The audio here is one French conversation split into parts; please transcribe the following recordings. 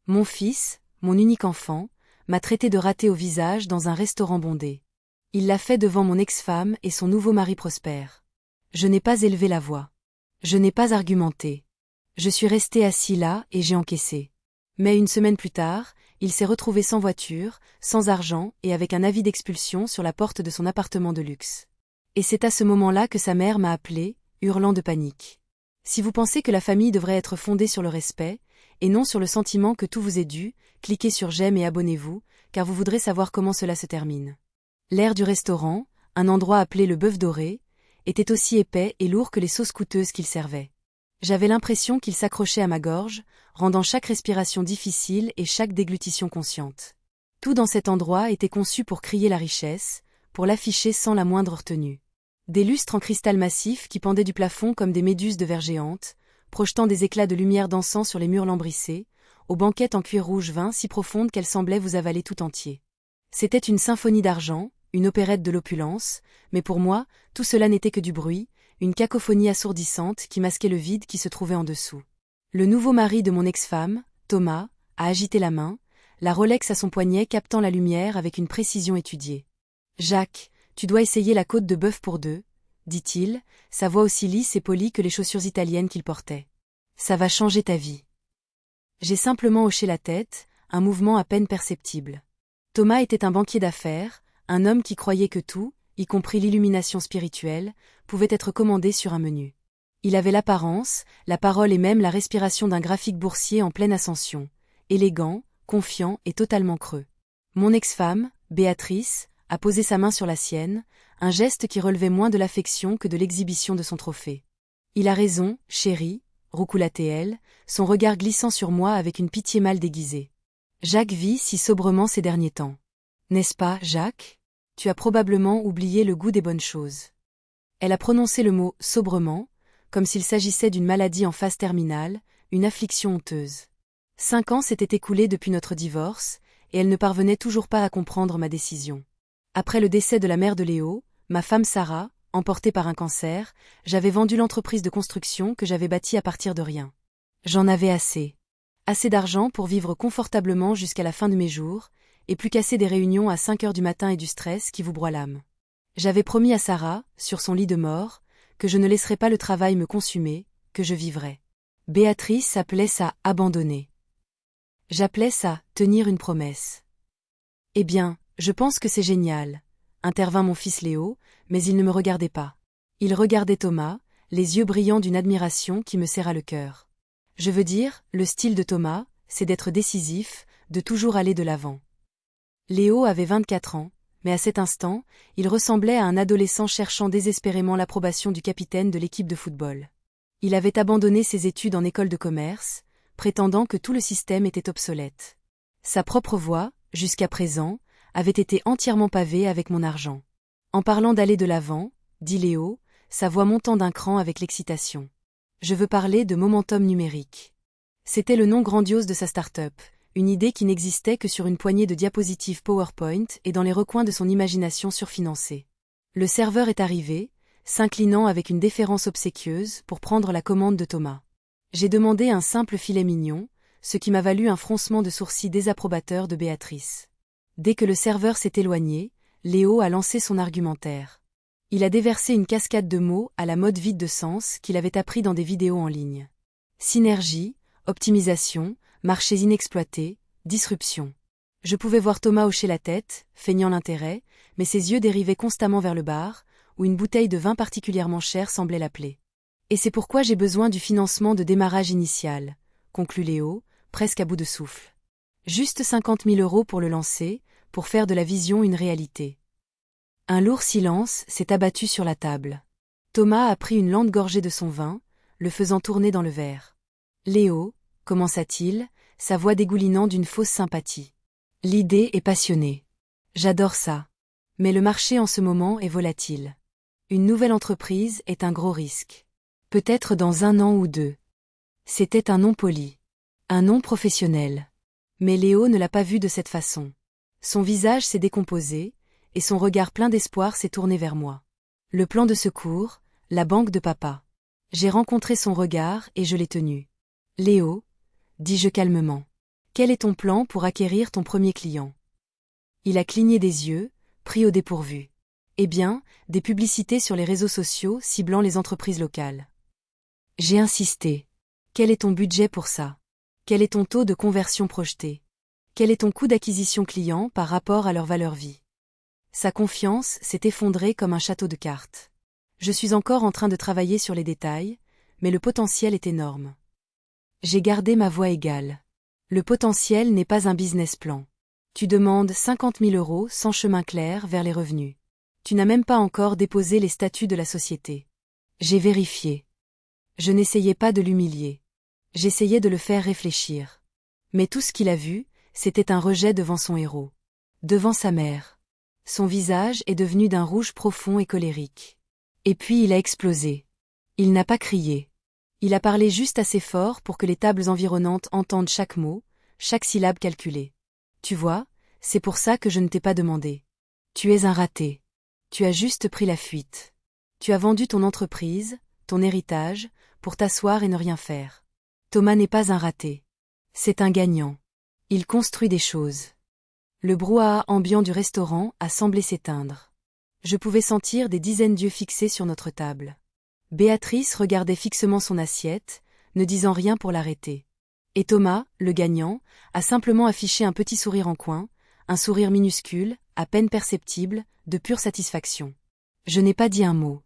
Mon fils, mon unique enfant, m'a traité de raté au visage dans un restaurant bondé. Il l'a fait devant mon ex-femme et son nouveau mari Prosper. Je n'ai pas élevé la voix. Je n'ai pas argumenté. Je suis resté assis là et j'ai encaissé. Mais une semaine plus tard, il s'est retrouvé sans voiture, sans argent et avec un avis d'expulsion sur la porte de son appartement de luxe. Et c'est à ce moment-là que sa mère m'a appelé, hurlant de panique. Si vous pensez que la famille devrait être fondée sur le respect, et non sur le sentiment que tout vous est dû, cliquez sur j'aime et abonnez-vous, car vous voudrez savoir comment cela se termine. L'air du restaurant, un endroit appelé le Bœuf Doré, était aussi épais et lourd que les sauces coûteuses qu'il servait. J'avais l'impression qu'il s'accrochait à ma gorge, rendant chaque respiration difficile et chaque déglutition consciente. Tout dans cet endroit était conçu pour crier la richesse, pour l'afficher sans la moindre retenue. Des lustres en cristal massif qui pendaient du plafond comme des méduses de verre géantes, projetant des éclats de lumière dansant sur les murs lambrissés, aux banquettes en cuir rouge vin si profondes qu'elles semblaient vous avaler tout entier. C'était une symphonie d'argent, une opérette de l'opulence, mais pour moi, tout cela n'était que du bruit, une cacophonie assourdissante qui masquait le vide qui se trouvait en dessous. Le nouveau mari de mon ex-femme, Thomas, a agité la main, la Rolex à son poignet captant la lumière avec une précision étudiée. « Jacques, tu dois essayer la côte de bœuf pour deux, » dit-il, sa voix aussi lisse et polie que les chaussures italiennes qu'il portait. « Ça va changer ta vie. » J'ai simplement hoché la tête, un mouvement à peine perceptible. Thomas était un banquier d'affaires, un homme qui croyait que tout, y compris l'illumination spirituelle, pouvait être commandé sur un menu. Il avait l'apparence, la parole et même la respiration d'un graphique boursier en pleine ascension, élégant, confiant et totalement creux. Mon ex-femme, Béatrice, a posé sa main sur la sienne, un geste qui relevait moins de l'affection que de l'exhibition de son trophée. « Il a raison, chérie », roucoulatait-elle, son regard glissant sur moi avec une pitié mal déguisée. Jacques vit si sobrement ces derniers temps. N'est-ce pas, Jacques ? Tu as probablement oublié le goût des bonnes choses. Elle a prononcé le mot « sobrement », comme s'il s'agissait d'une maladie en phase terminale, une affliction honteuse. 5 ans s'étaient écoulés depuis notre divorce, et elle ne parvenait toujours pas à comprendre ma décision. Après le décès de la mère de Léo, ma femme Sarah, emportée par un cancer, j'avais vendu l'entreprise de construction que j'avais bâtie à partir de rien. J'en avais assez. Assez d'argent pour vivre confortablement jusqu'à la fin de mes jours, et plus qu'assez des réunions à 5 heures du matin et du stress qui vous broient l'âme. J'avais promis à Sarah, sur son lit de mort, que je ne laisserais pas le travail me consumer, que je vivrais. Béatrice appelait ça « abandonner ». J'appelais ça « tenir une promesse ». Eh bien, je pense que c'est génial, intervint mon fils Léo, mais il ne me regardait pas. Il regardait Thomas, les yeux brillants d'une admiration qui me serra le cœur. Je veux dire, le style de Thomas, c'est d'être décisif, de toujours aller de l'avant. Léo avait 24 ans, mais à cet instant, il ressemblait à un adolescent cherchant désespérément l'approbation du capitaine de l'équipe de football. Il avait abandonné ses études en école de commerce, prétendant que tout le système était obsolète. Sa propre voie, jusqu'à présent, avait été entièrement pavée avec mon argent. En parlant d'aller de l'avant, dit Léo, sa voix montant d'un cran avec l'excitation. Je veux parler de momentum numérique. C'était le nom grandiose de sa start-up, une idée qui n'existait que sur une poignée de diapositives PowerPoint et dans les recoins de son imagination surfinancée. Le serveur est arrivé, s'inclinant avec une déférence obséquieuse pour prendre la commande de Thomas. J'ai demandé un simple filet mignon, ce qui m'a valu un froncement de sourcils désapprobateur de Béatrice. Dès que le serveur s'est éloigné, Léo a lancé son argumentaire. Il a déversé une cascade de mots à la mode vide de sens qu'il avait appris dans des vidéos en ligne. Synergie, optimisation, marchés inexploités, disruption. Je pouvais voir Thomas hocher la tête, feignant l'intérêt, mais ses yeux dérivaient constamment vers le bar, où une bouteille de vin particulièrement chère semblait l'appeler. Et c'est pourquoi j'ai besoin du financement de démarrage initial, conclut Léo, presque à bout de souffle. Juste 50 000 € pour le lancer, pour faire de la vision une réalité. Un lourd silence s'est abattu sur la table. Thomas a pris une lente gorgée de son vin, le faisant tourner dans le verre. Léo, commença-t-il, sa voix dégoulinant d'une fausse sympathie. L'idée est passionnée. J'adore ça. Mais le marché en ce moment est volatile. Une nouvelle entreprise est un gros risque. Peut-être dans 1 an ou 2. C'était un nom poli. Un nom professionnel. Mais Léo ne l'a pas vu de cette façon. Son visage s'est décomposé, et son regard plein d'espoir s'est tourné vers moi. Le plan de secours, la banque de papa. J'ai rencontré son regard et je l'ai tenu. Léo, dis-je calmement. Quel est ton plan pour acquérir ton premier client? Il a cligné des yeux, pris au dépourvu. Eh bien, des publicités sur les réseaux sociaux ciblant les entreprises locales. J'ai insisté. Quel est ton budget pour ça? Quel est ton taux de conversion projeté? Quel est ton coût d'acquisition client par rapport à leur valeur vie? Sa confiance s'est effondrée comme un château de cartes. Je suis encore en train de travailler sur les détails, mais le potentiel est énorme. J'ai gardé ma voix égale. Le potentiel n'est pas un business plan. Tu demandes 50 000 € sans chemin clair vers les revenus. Tu n'as même pas encore déposé les statuts de la société. J'ai vérifié. Je n'essayais pas de l'humilier. J'essayais de le faire réfléchir. Mais tout ce qu'il a vu, c'était un rejet devant son héros. Devant sa mère. Son visage est devenu d'un rouge profond et colérique. Et puis il a explosé. Il n'a pas crié. Il a parlé juste assez fort pour que les tables environnantes entendent chaque mot, chaque syllabe calculée. Tu vois, c'est pour ça que je ne t'ai pas demandé. Tu es un raté. Tu as juste pris la fuite. Tu as vendu ton entreprise, ton héritage, pour t'asseoir et ne rien faire. Thomas n'est pas un raté. C'est un gagnant. Il construit des choses. Le brouhaha ambiant du restaurant a semblé s'éteindre. Je pouvais sentir des dizaines d'yeux fixés sur notre table. Béatrice regardait fixement son assiette, ne disant rien pour l'arrêter. Et Thomas, le gagnant, a simplement affiché un petit sourire en coin, un sourire minuscule, à peine perceptible, de pure satisfaction. Je n'ai pas dit un mot.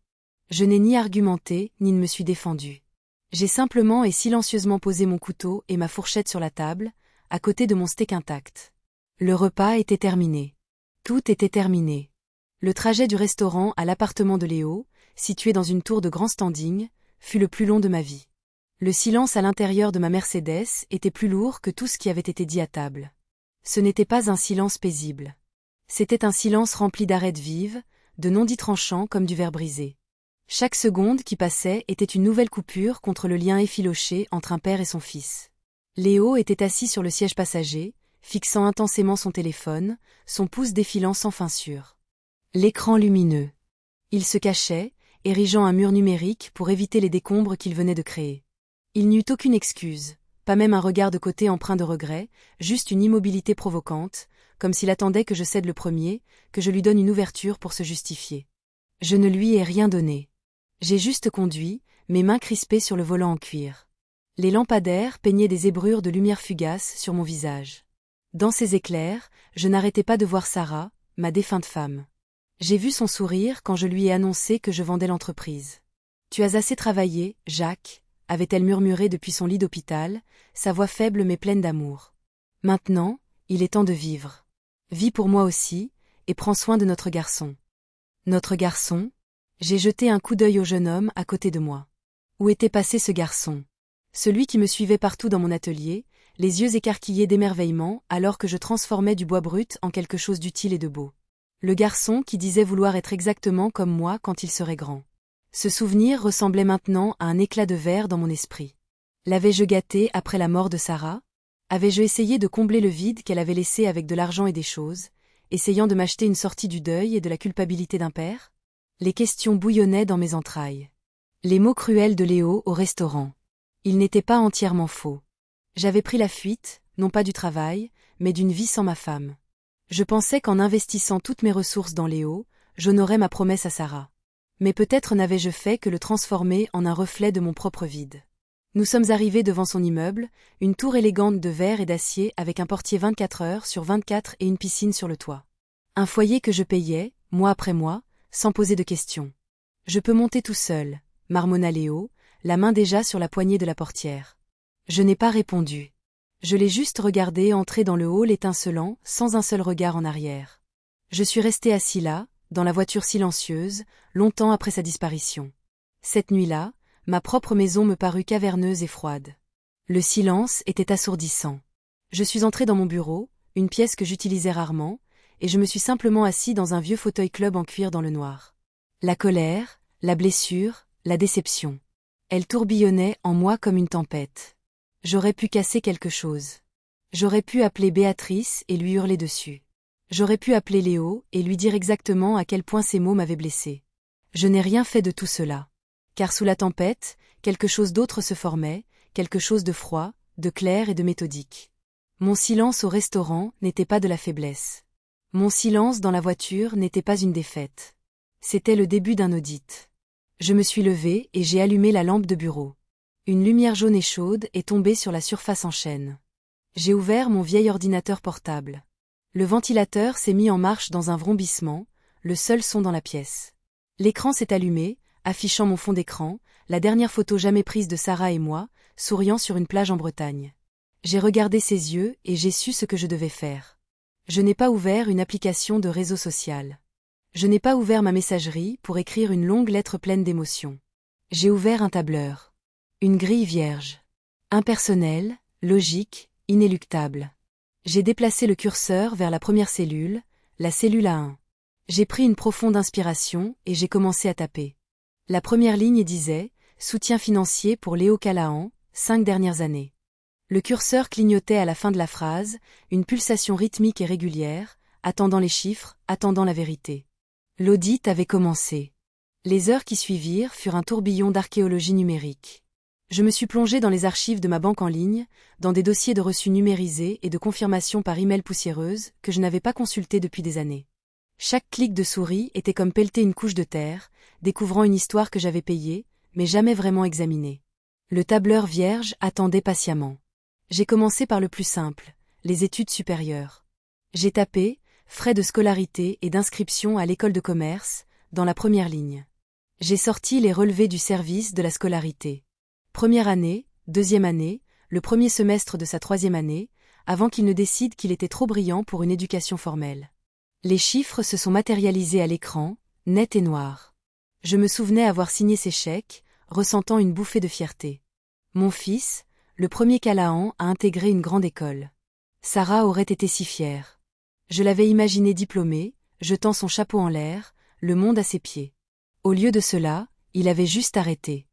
Je n'ai ni argumenté, ni ne me suis défendu. J'ai simplement et silencieusement posé mon couteau et ma fourchette sur la table, à côté de mon steak intact. Le repas était terminé. Tout était terminé. Le trajet du restaurant à l'appartement de Léo, situé dans une tour de grand standing, fut le plus long de ma vie. Le silence à l'intérieur de ma Mercedes était plus lourd que tout ce qui avait été dit à table. Ce n'était pas un silence paisible. C'était un silence rempli d'arêtes vives, de non-dits tranchants comme du verre brisé. Chaque seconde qui passait était une nouvelle coupure contre le lien effiloché entre un père et son fils. Léo était assis sur le siège passager, fixant intensément son téléphone, son pouce défilant sans fin sur l'écran lumineux. Il se cachait, érigeant un mur numérique pour éviter les décombres qu'il venait de créer. Il n'eut aucune excuse, pas même un regard de côté empreint de regret, juste une immobilité provocante, comme s'il attendait que je cède le premier, que je lui donne une ouverture pour se justifier. Je ne lui ai rien donné. J'ai juste conduit, mes mains crispées sur le volant en cuir. Les lampadaires peignaient des zébrures de lumière fugace sur mon visage. Dans ces éclairs, je n'arrêtais pas de voir Sarah, ma défunte femme. J'ai vu son sourire quand je lui ai annoncé que je vendais l'entreprise. « Tu as assez travaillé, Jacques », avait-elle murmuré depuis son lit d'hôpital, sa voix faible mais pleine d'amour. Maintenant, il est temps de vivre. Vis pour moi aussi, et prends soin de notre garçon. Notre garçon? J'ai jeté un coup d'œil au jeune homme à côté de moi. Où était passé ce garçon? Celui qui me suivait partout dans mon atelier, les yeux écarquillés d'émerveillement alors que je transformais du bois brut en quelque chose d'utile et de beau. Le garçon qui disait vouloir être exactement comme moi quand il serait grand. Ce souvenir ressemblait maintenant à un éclat de verre dans mon esprit. L'avais-je gâté après la mort de Sarah? Avais-je essayé de combler le vide qu'elle avait laissé avec de l'argent et des choses, essayant de m'acheter une sortie du deuil et de la culpabilité d'un père? Les questions bouillonnaient dans mes entrailles. Les mots cruels de Léo au restaurant. Ils n'étaient pas entièrement faux. J'avais pris la fuite, non pas du travail, mais d'une vie sans ma femme. Je pensais qu'en investissant toutes mes ressources dans Léo, j'honorais ma promesse à Sarah. Mais peut-être n'avais-je fait que le transformer en un reflet de mon propre vide. Nous sommes arrivés devant son immeuble, une tour élégante de verre et d'acier avec un portier 24 heures sur 24 et une piscine sur le toit. Un foyer que je payais, mois après mois, sans poser de questions. Je peux monter tout seul, marmonna Léo, la main déjà sur la poignée de la portière. Je n'ai pas répondu. Je l'ai juste regardé entrer dans le hall étincelant, sans un seul regard en arrière. Je suis resté assis là, dans la voiture silencieuse, longtemps après sa disparition. Cette nuit-là, ma propre maison me parut caverneuse et froide. Le silence était assourdissant. Je suis entré dans mon bureau, une pièce que j'utilisais rarement, et je me suis simplement assis dans un vieux fauteuil club en cuir dans le noir. La colère, la blessure, la déception. Elle tourbillonnait en moi comme une tempête. J'aurais pu casser quelque chose. J'aurais pu appeler Béatrice et lui hurler dessus. J'aurais pu appeler Léo et lui dire exactement à quel point ces mots m'avaient blessé. Je n'ai rien fait de tout cela. Car sous la tempête, quelque chose d'autre se formait, quelque chose de froid, de clair et de méthodique. Mon silence au restaurant n'était pas de la faiblesse. Mon silence dans la voiture n'était pas une défaite. C'était le début d'un audit. Je me suis levée et j'ai allumé la lampe de bureau. Une lumière jaune et chaude est tombée sur la surface en chêne. J'ai ouvert mon vieil ordinateur portable. Le ventilateur s'est mis en marche dans un vrombissement, le seul son dans la pièce. L'écran s'est allumé, affichant mon fond d'écran, la dernière photo jamais prise de Sarah et moi, souriant sur une plage en Bretagne. J'ai regardé ses yeux et j'ai su ce que je devais faire. Je n'ai pas ouvert une application de réseau social. Je n'ai pas ouvert ma messagerie pour écrire une longue lettre pleine d'émotions. J'ai ouvert un tableur. Une grille vierge. Impersonnelle, logique, inéluctable. J'ai déplacé le curseur vers la première cellule, la cellule A1. J'ai pris une profonde inspiration et j'ai commencé à taper. La première ligne disait « Soutien financier pour Léo Callahan, 5 dernières années ». Le curseur clignotait à la fin de la phrase, une pulsation rythmique et régulière, attendant les chiffres, attendant la vérité. L'audit avait commencé. Les heures qui suivirent furent un tourbillon d'archéologie numérique. Je me suis plongé dans les archives de ma banque en ligne, dans des dossiers de reçus numérisés et de confirmations par email poussiéreuses que je n'avais pas consultés depuis des années. Chaque clic de souris était comme pelleter une couche de terre, découvrant une histoire que j'avais payée, mais jamais vraiment examinée. Le tableur vierge attendait patiemment. J'ai commencé par le plus simple, les études supérieures. J'ai tapé « frais de scolarité et d'inscription à l'école de commerce » dans la première ligne. J'ai sorti les relevés du service de la scolarité. Première année, deuxième année, le premier semestre de sa troisième année, avant qu'il ne décide qu'il était trop brillant pour une éducation formelle. Les chiffres se sont matérialisés à l'écran, nets et noirs. Je me souvenais avoir signé ces chèques, ressentant une bouffée de fierté. Mon fils, le premier Callahan, a intégré une grande école. Sarah aurait été si fière. Je l'avais imaginé diplômé, jetant son chapeau en l'air, le monde à ses pieds. Au lieu de cela, il avait juste arrêté.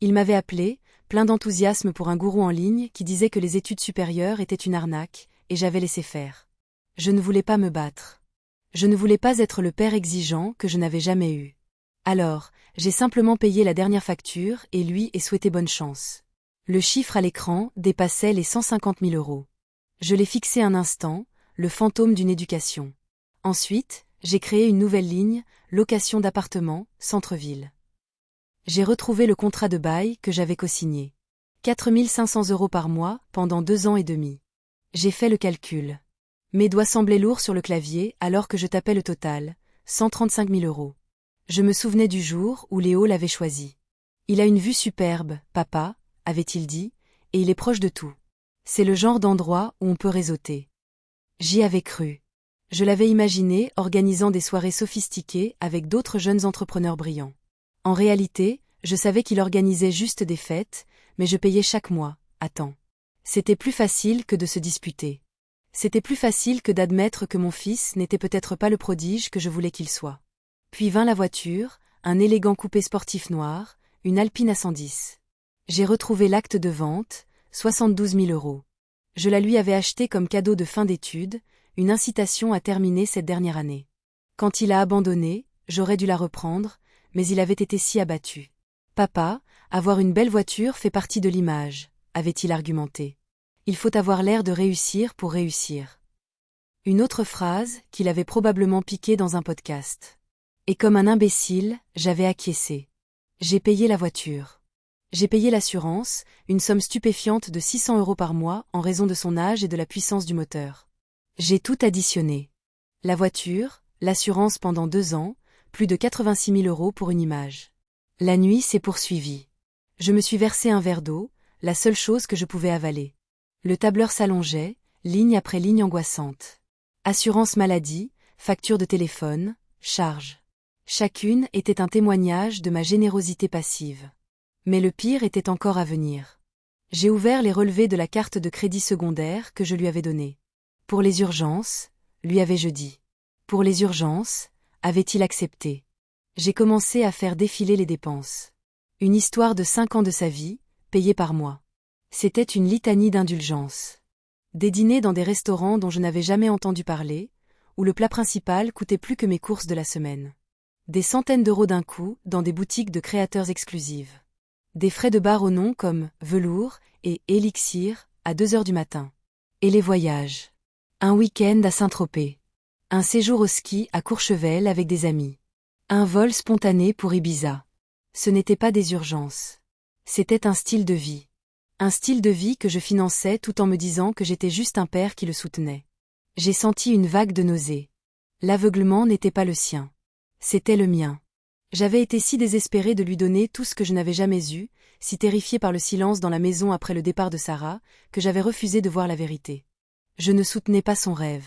Il m'avait appelé, plein d'enthousiasme pour un gourou en ligne qui disait que les études supérieures étaient une arnaque, et j'avais laissé faire. Je ne voulais pas me battre. Je ne voulais pas être le père exigeant que je n'avais jamais eu. Alors, j'ai simplement payé la dernière facture et lui ai souhaité bonne chance. Le chiffre à l'écran dépassait les 150 000 €. Je l'ai fixé un instant, le fantôme d'une éducation. Ensuite, j'ai créé une nouvelle ligne, location d'appartement, centre-ville. J'ai retrouvé le contrat de bail que j'avais co-signé. 4 500 € par mois pendant 2 ans et demi. J'ai fait le calcul. Mes doigts semblaient lourds sur le clavier alors que je tapais le total, 135 000 €. Je me souvenais du jour où Léo l'avait choisi. Il a une vue superbe, papa, avait-il dit, et il est proche de tout. C'est le genre d'endroit où on peut réseauter. J'y avais cru. Je l'avais imaginé organisant des soirées sophistiquées avec d'autres jeunes entrepreneurs brillants. En réalité, je savais qu'il organisait juste des fêtes, mais je payais chaque mois, à temps. C'était plus facile que de se disputer. C'était plus facile que d'admettre que mon fils n'était peut-être pas le prodige que je voulais qu'il soit. Puis vint la voiture, un élégant coupé sportif noir, une Alpine A110. J'ai retrouvé l'acte de vente, 72 000 €. Je la lui avais achetée comme cadeau de fin d'études, une incitation à terminer cette dernière année. Quand il a abandonné, j'aurais dû la reprendre, mais il avait été si abattu. Papa, avoir une belle voiture fait partie de l'image, avait-il argumenté. Il faut avoir l'air de réussir pour réussir. Une autre phrase qu'il avait probablement piquée dans un podcast. Et comme un imbécile, j'avais acquiescé. J'ai payé la voiture. J'ai payé l'assurance, une somme stupéfiante de 600 € par mois en raison de son âge et de la puissance du moteur. J'ai tout additionné. La voiture, l'assurance pendant 2 ans, plus de 86 000 € pour une image. La nuit s'est poursuivie. Je me suis versé un verre d'eau, la seule chose que je pouvais avaler. Le tableur s'allongeait, ligne après ligne angoissante. Assurance maladie, facture de téléphone, charge. Chacune était un témoignage de ma générosité passive. Mais le pire était encore à venir. J'ai ouvert les relevés de la carte de crédit secondaire que je lui avais donnée. Pour les urgences, lui avais-je dit. Pour les urgences, avait-il accepté. J'ai commencé à faire défiler les dépenses. Une histoire de 5 ans de sa vie, payée par mois. C'était une litanie d'indulgences. Des dîners dans des restaurants dont je n'avais jamais entendu parler, où le plat principal coûtait plus que mes courses de la semaine. Des centaines d'euros d'un coup dans des boutiques de créateurs exclusives. Des frais de bar aux noms comme Velours et Élixir à 2 heures du matin. Et les voyages. Un week-end à Saint-Tropez. Un séjour au ski à Courchevel avec des amis. Un vol spontané pour Ibiza. Ce n'était pas des urgences. C'était un style de vie. Un style de vie que je finançais tout en me disant que j'étais juste un père qui le soutenait. J'ai senti une vague de nausées. L'aveuglement n'était pas le sien. C'était le mien. J'avais été si désespérée de lui donner tout ce que je n'avais jamais eu, si terrifiée par le silence dans la maison après le départ de Sarah, que j'avais refusé de voir la vérité. Je ne soutenais pas son rêve.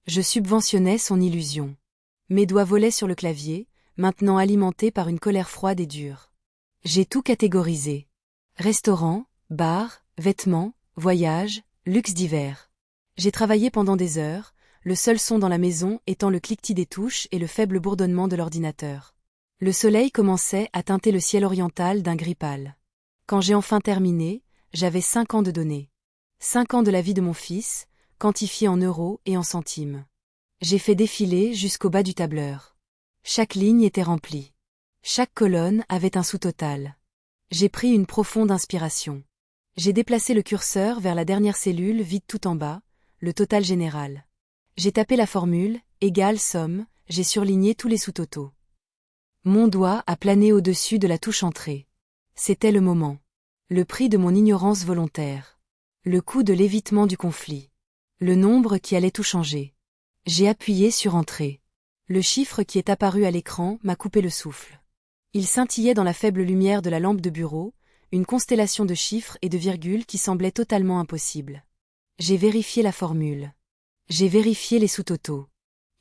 Je subventionnais son illusion. Mes doigts volaient sur le clavier, maintenant alimentés par une colère froide et dure. J'ai tout catégorisé. Restaurant, bar, vêtements, voyages, luxe divers. J'ai travaillé pendant des heures, le seul son dans la maison étant le cliquetis des touches et le faible bourdonnement de l'ordinateur. Le soleil commençait à teinter le ciel oriental d'un gris pâle. Quand j'ai enfin terminé, j'avais 5 ans de données. 5 ans de la vie de mon fils, quantifiés en euros et en centimes. J'ai fait défiler jusqu'au bas du tableur. Chaque ligne était remplie. Chaque colonne avait un sous-total. J'ai pris une profonde inspiration. J'ai déplacé le curseur vers la dernière cellule vide tout en bas, le total général. J'ai tapé la formule, égale somme, j'ai surligné tous les sous-totaux. Mon doigt a plané au-dessus de la touche entrée. C'était le moment. Le prix de mon ignorance volontaire. Le coût de l'évitement du conflit. Le nombre qui allait tout changer. J'ai appuyé sur entrée. Le chiffre qui est apparu à l'écran m'a coupé le souffle. Il scintillait dans la faible lumière de la lampe de bureau, une constellation de chiffres et de virgules qui semblait totalement impossible. J'ai vérifié la formule. J'ai vérifié les sous-totaux.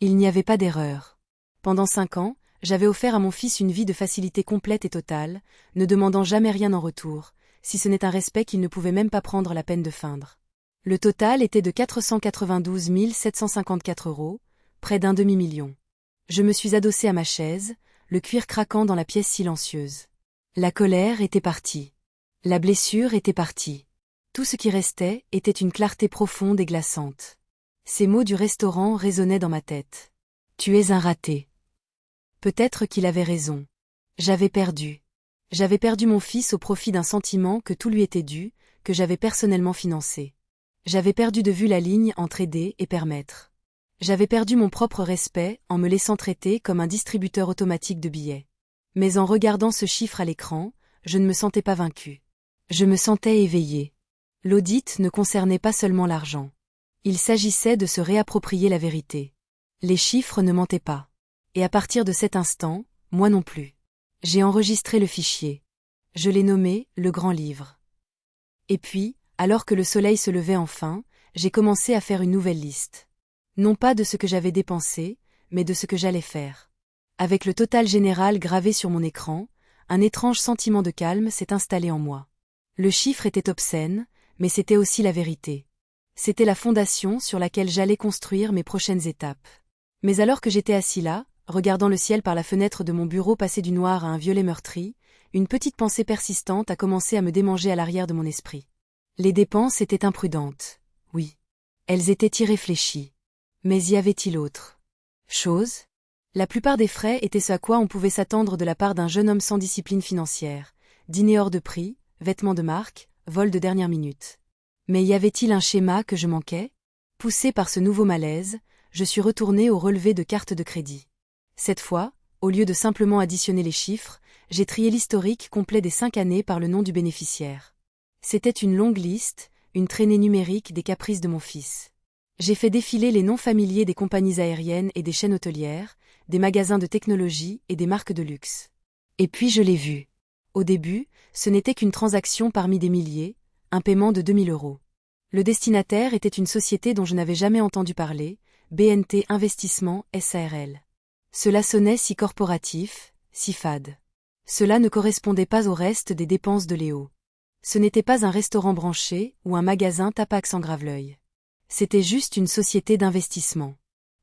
Il n'y avait pas d'erreur. Pendant 5 ans, j'avais offert à mon fils une vie de facilité complète et totale, ne demandant jamais rien en retour, si ce n'est un respect qu'il ne pouvait même pas prendre la peine de feindre. Le total était de 492 754 €, près d'un demi-million. Je me suis adossée à ma chaise, le cuir craquant dans la pièce silencieuse. La colère était partie. La blessure était partie. Tout ce qui restait était une clarté profonde et glaçante. Ces mots du restaurant résonnaient dans ma tête. Tu es un raté. Peut-être qu'il avait raison. J'avais perdu. J'avais perdu mon fils au profit d'un sentiment que tout lui était dû, que j'avais personnellement financé. J'avais perdu de vue la ligne entre aider et permettre. J'avais perdu mon propre respect en me laissant traiter comme un distributeur automatique de billets. Mais en regardant ce chiffre à l'écran, je ne me sentais pas vaincue. Je me sentais éveillée. L'audit ne concernait pas seulement l'argent. Il s'agissait de se réapproprier la vérité. Les chiffres ne mentaient pas. Et à partir de cet instant, moi non plus. J'ai enregistré le fichier. Je l'ai nommé « Le Grand Livre ». Et puis, alors que le soleil se levait enfin, j'ai commencé à faire une nouvelle liste. Non pas de ce que j'avais dépensé, mais de ce que j'allais faire. Avec le total général gravé sur mon écran, un étrange sentiment de calme s'est installé en moi. Le chiffre était obscène, mais c'était aussi la vérité. C'était la fondation sur laquelle j'allais construire mes prochaines étapes. Mais alors que j'étais assis là, regardant le ciel par la fenêtre de mon bureau passer du noir à un violet meurtri, une petite pensée persistante a commencé à me démanger à l'arrière de mon esprit. Les dépenses étaient imprudentes, oui. Elles étaient irréfléchies. Mais y avait-il autre chose? La plupart des frais étaient ce à quoi on pouvait s'attendre de la part d'un jeune homme sans discipline financière. Dîner hors de prix, vêtements de marque, vol de dernière minute. Mais y avait-il un schéma que je manquais? Poussé par ce nouveau malaise, je suis retournée au relevé de carte de crédit. Cette fois, au lieu de simplement additionner les chiffres, j'ai trié l'historique complet des 5 années par le nom du bénéficiaire. C'était une longue liste, une traînée numérique des caprices de mon fils. J'ai fait défiler les noms familiers des compagnies aériennes et des chaînes hôtelières, des magasins de technologie et des marques de luxe. Et puis je l'ai vu. Au début, ce n'était qu'une transaction parmi des milliers, un paiement de 2000 €. Le destinataire était une société dont je n'avais jamais entendu parler, BNT Investissement SARL. Cela sonnait si corporatif, si fade. Cela ne correspondait pas au reste des dépenses de Léo. Ce n'était pas un restaurant branché ou un magasin Tapax en Graveleuil. C'était juste une société d'investissement.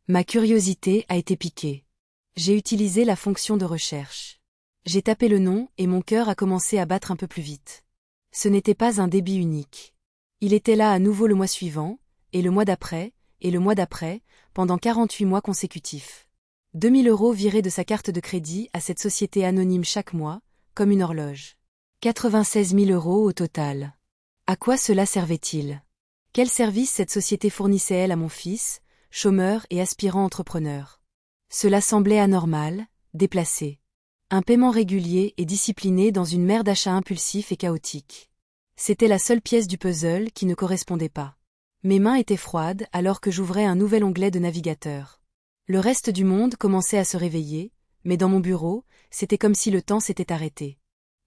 Ma curiosité a été piquée. J'ai utilisé la fonction de recherche. J'ai tapé le nom et mon cœur a commencé à battre un peu plus vite. Ce n'était pas un débit unique. Il était là à nouveau le mois suivant, et le mois d'après, et le mois d'après, pendant 48 mois consécutifs. 2000 € virés de sa carte de crédit à cette société anonyme chaque mois, comme une horloge. 96 000 € au total. À quoi cela servait-il? Quel service cette société fournissait-elle à mon fils, chômeur et aspirant entrepreneur? Cela semblait anormal, déplacé. Un paiement régulier et discipliné dans une mer d'achats impulsifs et chaotiques. C'était la seule pièce du puzzle qui ne correspondait pas. Mes mains étaient froides alors que j'ouvrais un nouvel onglet de navigateur. Le reste du monde commençait à se réveiller, mais dans mon bureau, c'était comme si le temps s'était arrêté.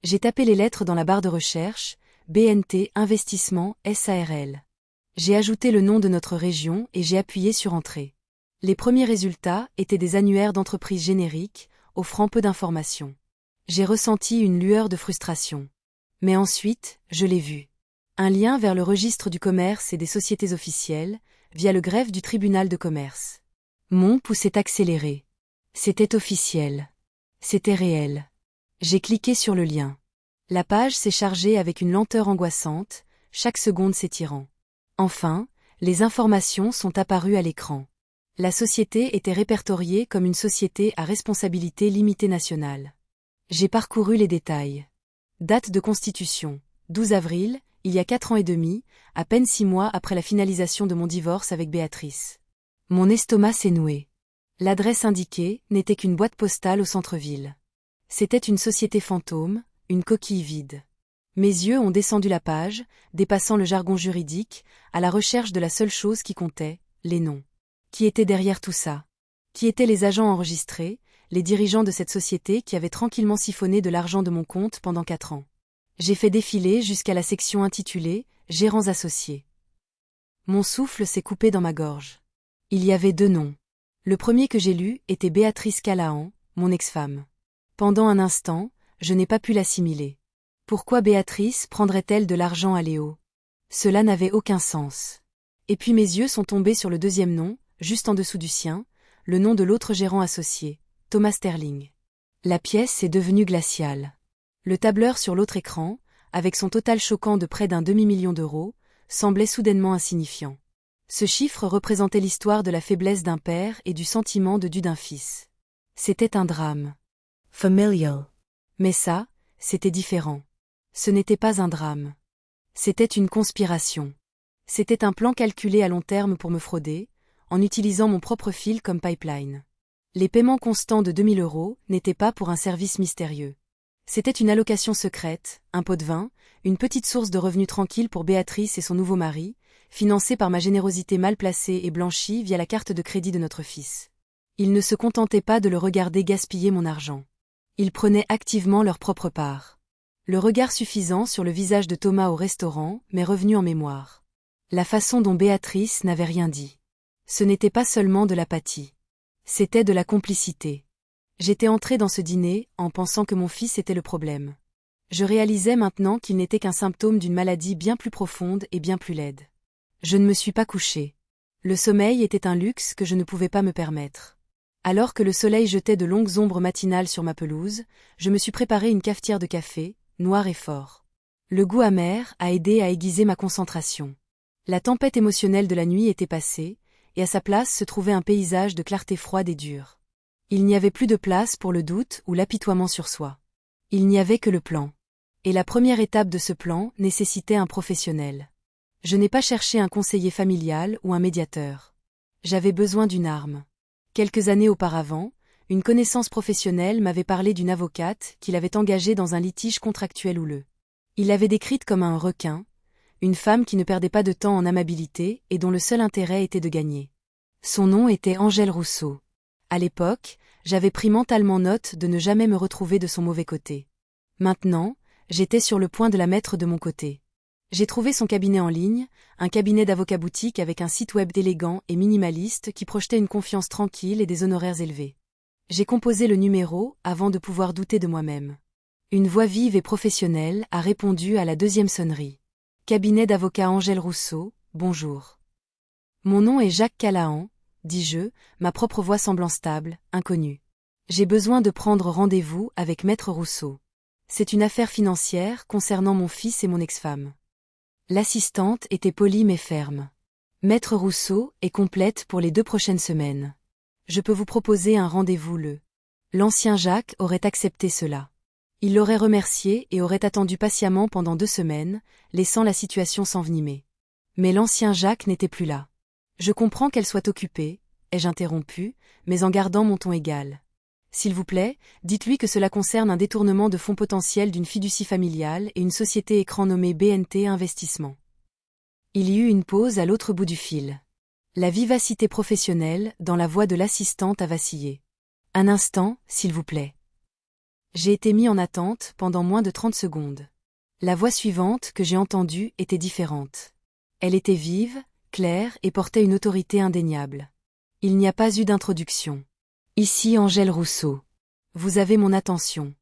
J'ai tapé les lettres dans la barre de recherche, BNT Investissement SARL. J'ai ajouté le nom de notre région et j'ai appuyé sur Entrée. Les premiers résultats étaient des annuaires d'entreprises génériques, offrant peu d'informations. J'ai ressenti une lueur de frustration. Mais ensuite, je l'ai vu. Un lien vers le registre du commerce et des sociétés officielles, via le greffe du tribunal de commerce. Mon pouls s'est accéléré. C'était officiel. C'était réel. J'ai cliqué sur le lien. La page s'est chargée avec une lenteur angoissante, chaque seconde s'étirant. Enfin, les informations sont apparues à l'écran. La société était répertoriée comme une société à responsabilité limitée nationale. J'ai parcouru les détails. Date de constitution, 12 avril, il y a 4 ans et demi, à peine 6 mois après la finalisation de mon divorce avec Béatrice. Mon estomac s'est noué. L'adresse indiquée n'était qu'une boîte postale au centre-ville. C'était une société fantôme, une coquille vide. Mes yeux ont descendu la page, dépassant le jargon juridique, à la recherche de la seule chose qui comptait, les noms. Qui était derrière tout ça? Qui étaient les agents enregistrés, les dirigeants de cette société qui avaient tranquillement siphonné de l'argent de mon compte pendant 4 ans? J'ai fait défiler jusqu'à la section intitulée « Gérants associés ». Mon souffle s'est coupé dans ma gorge. Il y avait 2 noms. Le premier que j'ai lu était Béatrice Callahan, mon ex-femme. Pendant un instant, je n'ai pas pu l'assimiler. Pourquoi Béatrice prendrait-elle de l'argent à Léo? Cela n'avait aucun sens. Et puis mes yeux sont tombés sur le deuxième nom, juste en dessous du sien, le nom de l'autre gérant associé, Thomas Sterling. La pièce est devenue glaciale. Le tableur sur l'autre écran, avec son total choquant de près d'un demi-million d'euros, semblait soudainement insignifiant. Ce chiffre représentait l'histoire de la faiblesse d'un père et du sentiment de dû d'un fils. C'était un drame. Familial. Mais ça, c'était différent. Ce n'était pas un drame. C'était une conspiration. C'était un plan calculé à long terme pour me frauder, en utilisant mon propre fil comme pipeline. Les paiements constants de 2000 € n'étaient pas pour un service mystérieux. C'était une allocation secrète, un pot de vin, une petite source de revenus tranquille pour Béatrice et son nouveau mari, financée par ma générosité mal placée et blanchie via la carte de crédit de notre fils. Ils ne se contentaient pas de le regarder gaspiller mon argent. Ils prenaient activement leur propre part. Le regard suffisant sur le visage de Thomas au restaurant m'est revenu en mémoire. La façon dont Béatrice n'avait rien dit. Ce n'était pas seulement de l'apathie. C'était de la complicité. J'étais entrée dans ce dîner en pensant que mon fils était le problème. Je réalisais maintenant qu'il n'était qu'un symptôme d'une maladie bien plus profonde et bien plus laide. Je ne me suis pas couchée. Le sommeil était un luxe que je ne pouvais pas me permettre. Alors que le soleil jetait de longues ombres matinales sur ma pelouse, je me suis préparé une cafetière de café, noir et fort. Le goût amer a aidé à aiguiser ma concentration. La tempête émotionnelle de la nuit était passée, et à sa place se trouvait un paysage de clarté froide et dure. Il n'y avait plus de place pour le doute ou l'apitoiement sur soi. Il n'y avait que le plan. Et la première étape de ce plan nécessitait un professionnel. Je n'ai pas cherché un conseiller familial ou un médiateur. J'avais besoin d'une arme. Quelques années auparavant, une connaissance professionnelle m'avait parlé d'une avocate qu'il avait engagée dans un litige contractuel houleux. Il l'avait décrite comme un requin, une femme qui ne perdait pas de temps en amabilité et dont le seul intérêt était de gagner. Son nom était Angèle Rousseau. À l'époque, j'avais pris mentalement note de ne jamais me retrouver de son mauvais côté. Maintenant, j'étais sur le point de la mettre de mon côté. J'ai trouvé son cabinet en ligne, un cabinet d'avocat boutique avec un site web élégant et minimaliste qui projetait une confiance tranquille et des honoraires élevés. J'ai composé le numéro avant de pouvoir douter de moi-même. Une voix vive et professionnelle a répondu à la deuxième sonnerie. Cabinet d'avocat Angèle Rousseau, bonjour. Mon nom est Jacques Callahan, dis-je, ma propre voix semblant stable, inconnue. J'ai besoin de prendre rendez-vous avec Maître Rousseau. C'est une affaire financière concernant mon fils et mon ex-femme. L'assistante était polie mais ferme. Maître Rousseau est complète pour les 2 prochaines semaines. Je peux vous proposer un rendez-vous le. L'ancien Jacques aurait accepté cela. Il l'aurait remercié et aurait attendu patiemment pendant 2 semaines, laissant la situation s'envenimer. Mais l'ancien Jacques n'était plus là. Je comprends qu'elle soit occupée, ai-je interrompu, mais en gardant mon ton égal. S'il vous plaît, dites-lui que cela concerne un détournement de fonds potentiels d'une fiducie familiale et une société écran nommée BNT Investissement. Il y eut une pause à l'autre bout du fil. La vivacité professionnelle, dans la voix de l'assistante, a vacillé. Un instant, s'il vous plaît. J'ai été mis en attente pendant moins de 30 secondes. La voix suivante que j'ai entendue était différente. Elle était vive, claire et portait une autorité indéniable. Il n'y a pas eu d'introduction. Ici Angèle Rousseau. Vous avez mon attention.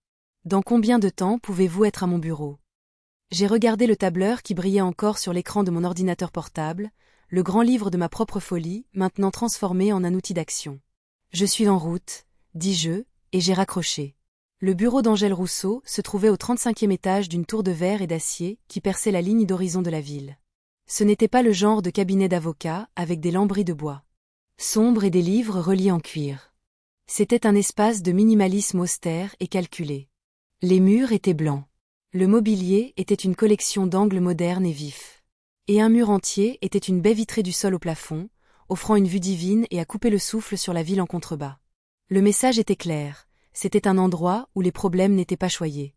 Dans combien de temps pouvez-vous être à mon bureau? J'ai regardé le tableur qui brillait encore sur l'écran de mon ordinateur portable, le grand livre de ma propre folie, maintenant transformé en un outil d'action. Je suis en route, dis-je, et j'ai raccroché. Le bureau d'Angèle Rousseau se trouvait au 35e étage d'une tour de verre et d'acier qui perçait la ligne d'horizon de la ville. Ce n'était pas le genre de cabinet d'avocat avec des lambris de bois sombres et des livres reliés en cuir. C'était un espace de minimalisme austère et calculé. Les murs étaient blancs. Le mobilier était une collection d'angles modernes et vifs. Et un mur entier était une baie vitrée du sol au plafond, offrant une vue divine et à couper le souffle sur la ville en contrebas. Le message était clair, c'était un endroit où les problèmes n'étaient pas choyés.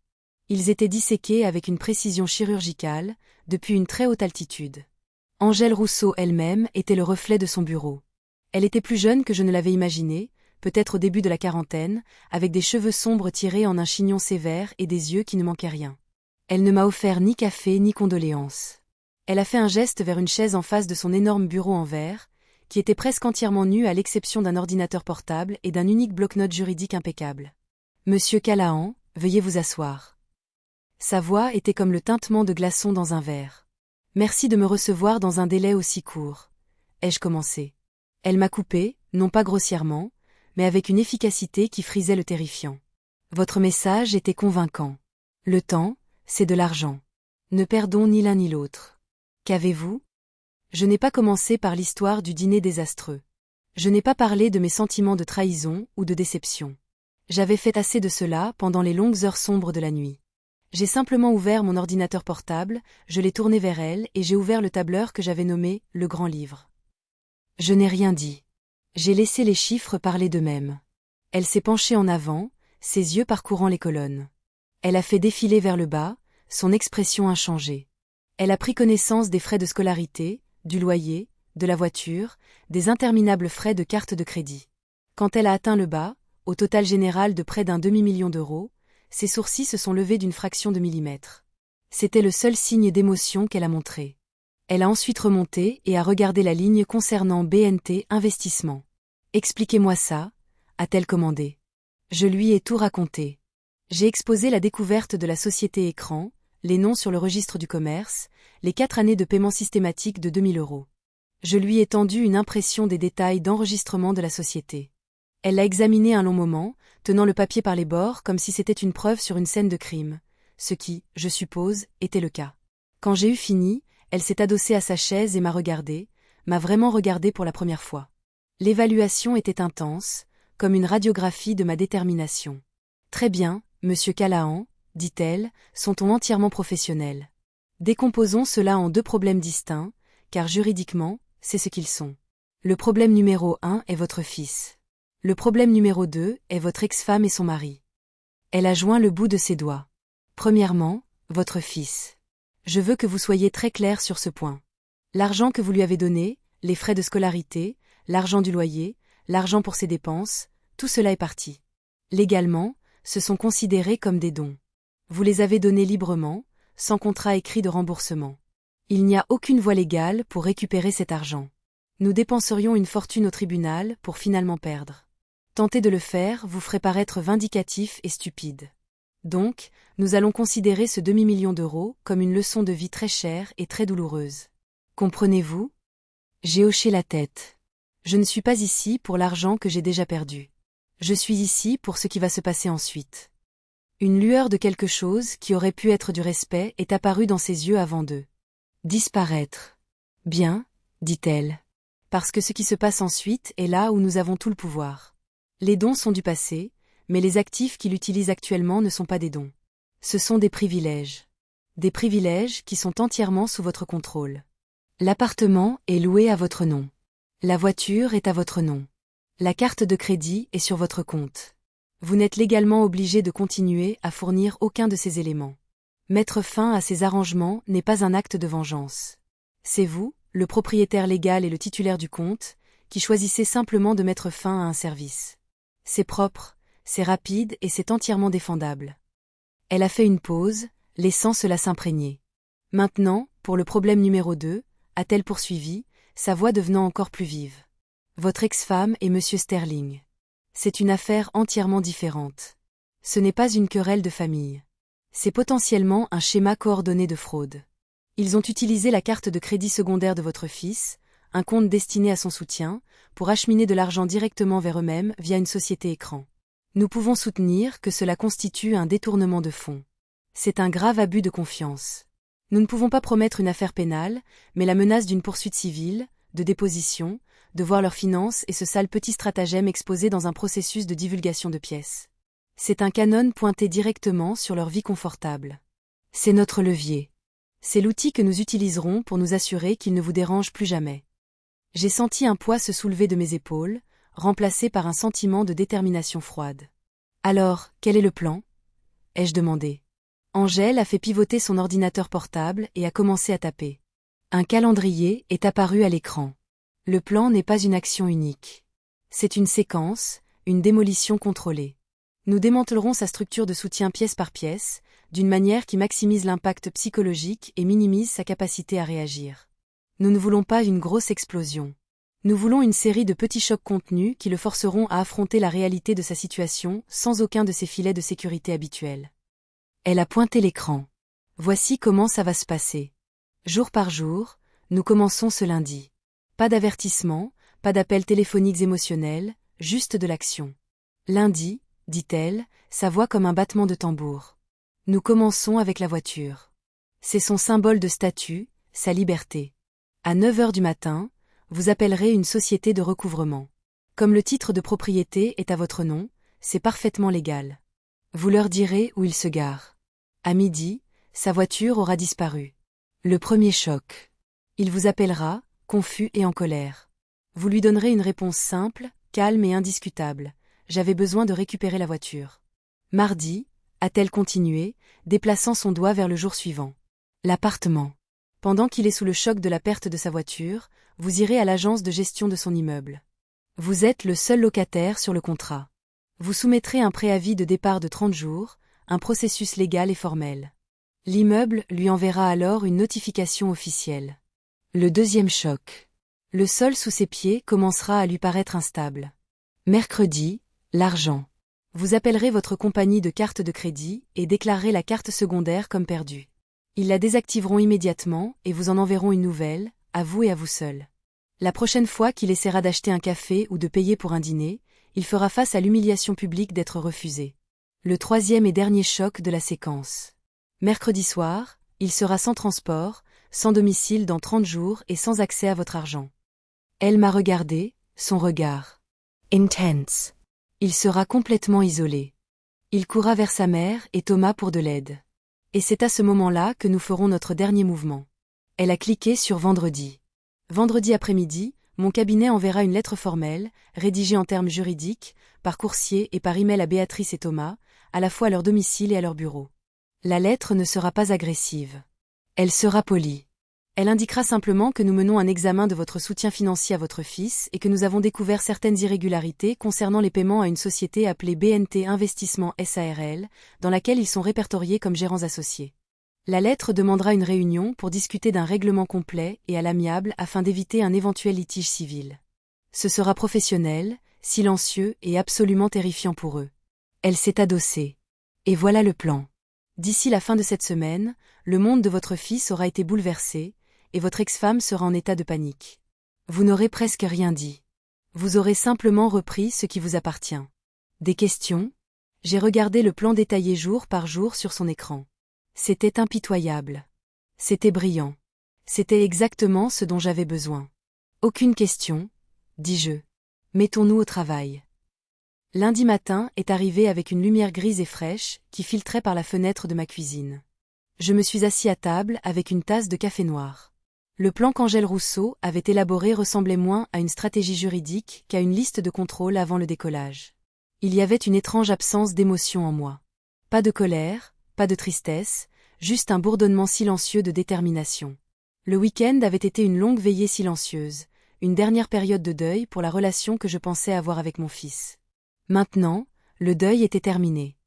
Ils étaient disséqués avec une précision chirurgicale, depuis une très haute altitude. Angèle Rousseau elle-même était le reflet de son bureau. Elle était plus jeune que je ne l'avais imaginé, peut-être au début de la quarantaine, avec des cheveux sombres tirés en un chignon sévère et des yeux qui ne manquaient rien. Elle ne m'a offert ni café ni condoléances. Elle a fait un geste vers une chaise en face de son énorme bureau en verre, qui était presque entièrement nu à l'exception d'un ordinateur portable et d'un unique bloc-notes juridique impeccable. « Monsieur Callahan, veuillez vous asseoir. » Sa voix était comme le tintement de glaçons dans un verre. « Merci de me recevoir dans un délai aussi court. » ai-je commencé. Elle m'a coupé, non pas grossièrement, mais avec une efficacité qui frisait le terrifiant. Votre message était convaincant. Le temps, c'est de l'argent. Ne perdons ni l'un ni l'autre. Qu'avez-vous? Je n'ai pas commencé par l'histoire du dîner désastreux. Je n'ai pas parlé de mes sentiments de trahison ou de déception. J'avais fait assez de cela pendant les longues heures sombres de la nuit. J'ai simplement ouvert mon ordinateur portable, je l'ai tourné vers elle et j'ai ouvert le tableur que j'avais nommé « Le Grand Livre ». Je n'ai rien dit. J'ai laissé les chiffres parler d'eux-mêmes. Elle s'est penchée en avant, ses yeux parcourant les colonnes. Elle a fait défiler vers le bas, son expression inchangée. Elle a pris connaissance des frais de scolarité, du loyer, de la voiture, des interminables frais de carte de crédit. Quand elle a atteint le bas, au total général de près d'un demi-million d'euros, ses sourcils se sont levés d'une fraction de millimètre. C'était le seul signe d'émotion qu'elle a montré. Elle a ensuite remonté et a regardé la ligne concernant BNT Investissement. « Expliquez-moi ça », a-t-elle commandé. Je lui ai tout raconté. J'ai exposé la découverte de la société écran, les noms sur le registre du commerce, les 4 années de paiement systématique de 2000 €. Je lui ai tendu une impression des détails d'enregistrement de la société. Elle l'a examiné un long moment, tenant le papier par les bords comme si c'était une preuve sur une scène de crime, ce qui, je suppose, était le cas. Quand j'ai eu fini, elle s'est adossée à sa chaise et m'a vraiment regardé pour la première fois. L'évaluation était intense, comme une radiographie de ma détermination. « Très bien, monsieur Callahan, dit-elle, son ton entièrement professionnel. Décomposons cela en 2 problèmes distincts, car juridiquement, c'est ce qu'ils sont. Le problème numéro 1 est votre fils. Le problème numéro 2 est votre ex-femme et son mari. » Elle a joint le bout de ses doigts. Premièrement, votre fils. Je veux que vous soyez très clair sur ce point. L'argent que vous lui avez donné, les frais de scolarité, l'argent du loyer, l'argent pour ses dépenses, tout cela est parti. Légalement, ce sont considérés comme des dons. Vous les avez donnés librement, sans contrat écrit de remboursement. Il n'y a aucune voie légale pour récupérer cet argent. Nous dépenserions une fortune au tribunal pour finalement perdre. Tenter de le faire vous ferait paraître vindicatif et stupide. Donc, nous allons considérer ce demi-million d'euros comme une leçon de vie très chère et très douloureuse. Comprenez-vous? J'ai hoché la tête. Je ne suis pas ici pour l'argent que j'ai déjà perdu. Je suis ici pour ce qui va se passer ensuite. Une lueur de quelque chose qui aurait pu être du respect est apparue dans ses yeux avant de disparaître. Bien, dit-elle. Parce que ce qui se passe ensuite est là où nous avons tout le pouvoir. Les dons sont du passé, mais les actifs qu'il utilise actuellement ne sont pas des dons. Ce sont des privilèges. Des privilèges qui sont entièrement sous votre contrôle. L'appartement est loué à votre nom. La voiture est à votre nom. La carte de crédit est sur votre compte. Vous n'êtes légalement obligé de continuer à fournir aucun de ces éléments. Mettre fin à ces arrangements n'est pas un acte de vengeance. C'est vous, le propriétaire légal et le titulaire du compte, qui choisissez simplement de mettre fin à un service. C'est propre, c'est rapide et c'est entièrement défendable. Elle a fait une pause, laissant cela s'imprégner. Maintenant, pour le problème numéro 2, a-t-elle poursuivi, sa voix devenant encore plus vive. Votre ex-femme et Monsieur Sterling. C'est une affaire entièrement différente. Ce n'est pas une querelle de famille. C'est potentiellement un schéma coordonné de fraude. Ils ont utilisé la carte de crédit secondaire de votre fils, un compte destiné à son soutien, pour acheminer de l'argent directement vers eux-mêmes via une société écran. Nous pouvons soutenir que cela constitue un détournement de fonds. C'est un grave abus de confiance. Nous ne pouvons pas promettre une affaire pénale, mais la menace d'une poursuite civile, de déposition, de voir leurs finances et ce sale petit stratagème exposé dans un processus de divulgation de pièces. C'est un canon pointé directement sur leur vie confortable. C'est notre levier. C'est l'outil que nous utiliserons pour nous assurer qu'il ne vous dérange plus jamais. J'ai senti un poids se soulever de mes épaules, remplacé par un sentiment de détermination froide. Alors, quel est le plan ? Ai-je demandé. Angèle a fait pivoter son ordinateur portable et a commencé à taper. Un calendrier est apparu à l'écran. Le plan n'est pas une action unique. C'est une séquence, une démolition contrôlée. Nous démantelerons sa structure de soutien pièce par pièce, d'une manière qui maximise l'impact psychologique et minimise sa capacité à réagir. Nous ne voulons pas une grosse explosion. Nous voulons une série de petits chocs contenus qui le forceront à affronter la réalité de sa situation sans aucun de ses filets de sécurité habituels. Elle a pointé l'écran. Voici comment ça va se passer. Jour par jour, nous commençons ce lundi. Pas d'avertissement, pas d'appels téléphoniques émotionnels, juste de l'action. Lundi, dit-elle, sa voix comme un battement de tambour. Nous commençons avec la voiture. C'est son symbole de statut, sa liberté. À 9 heures du matin, vous appellerez une société de recouvrement. Comme le titre de propriété est à votre nom, c'est parfaitement légal. Vous leur direz où ils se garent. À midi, sa voiture aura disparu. Le premier choc. Il vous appellera, confus et en colère. Vous lui donnerez une réponse simple, calme et indiscutable. J'avais besoin de récupérer la voiture. Mardi, a-t-elle continué, déplaçant son doigt vers le jour suivant. L'appartement. Pendant qu'il est sous le choc de la perte de sa voiture, vous irez à l'agence de gestion de son immeuble. Vous êtes le seul locataire sur le contrat. Vous soumettrez un préavis de départ de 30 jours, un processus légal et formel. L'immeuble lui enverra alors une notification officielle. Le deuxième choc. Le sol sous ses pieds commencera à lui paraître instable. Mercredi, l'argent. Vous appellerez votre compagnie de carte de crédit et déclarerez la carte secondaire comme perdue. Ils la désactiveront immédiatement et vous en enverront une nouvelle, à vous et à vous seul. La prochaine fois qu'il essaiera d'acheter un café ou de payer pour un dîner, il fera face à l'humiliation publique d'être refusé. Le troisième et dernier choc de la séquence. Mercredi soir, il sera sans transport, sans domicile dans 30 jours et sans accès à votre argent. Elle m'a regardé, son regard. Intense. Il sera complètement isolé. Il courra vers sa mère et Thomas pour de l'aide. Et c'est à ce moment-là que nous ferons notre dernier mouvement. Elle a cliqué sur vendredi. Vendredi après-midi, mon cabinet enverra une lettre formelle, rédigée en termes juridiques, par coursier et par email à Béatrice et Thomas, à la fois à leur domicile et à leur bureau. La lettre ne sera pas agressive. Elle sera polie. Elle indiquera simplement que nous menons un examen de votre soutien financier à votre fils et que nous avons découvert certaines irrégularités concernant les paiements à une société appelée BNT Investissement SARL, dans laquelle ils sont répertoriés comme gérants associés. La lettre demandera une réunion pour discuter d'un règlement complet et à l'amiable afin d'éviter un éventuel litige civil. Ce sera professionnel, silencieux et absolument terrifiant pour eux. Elle s'est adossée. Et voilà le plan. D'ici la fin de cette semaine, le monde de votre fils aura été bouleversé, et votre ex-femme sera en état de panique. Vous n'aurez presque rien dit. Vous aurez simplement repris ce qui vous appartient. Des questions ? J'ai regardé le plan détaillé jour par jour sur son écran. C'était impitoyable. C'était brillant. C'était exactement ce dont j'avais besoin. Aucune question, dis-je. Mettons-nous au travail. Lundi matin est arrivé avec une lumière grise et fraîche qui filtrait par la fenêtre de ma cuisine. Je me suis assis à table avec une tasse de café noir. Le plan qu'Angèle Rousseau avait élaboré ressemblait moins à une stratégie juridique qu'à une liste de contrôle avant le décollage. Il y avait une étrange absence d'émotion en moi. Pas de colère, pas de tristesse, juste un bourdonnement silencieux de détermination. Le week-end avait été une longue veillée silencieuse, une dernière période de deuil pour la relation que je pensais avoir avec mon fils. Maintenant, le deuil était terminé.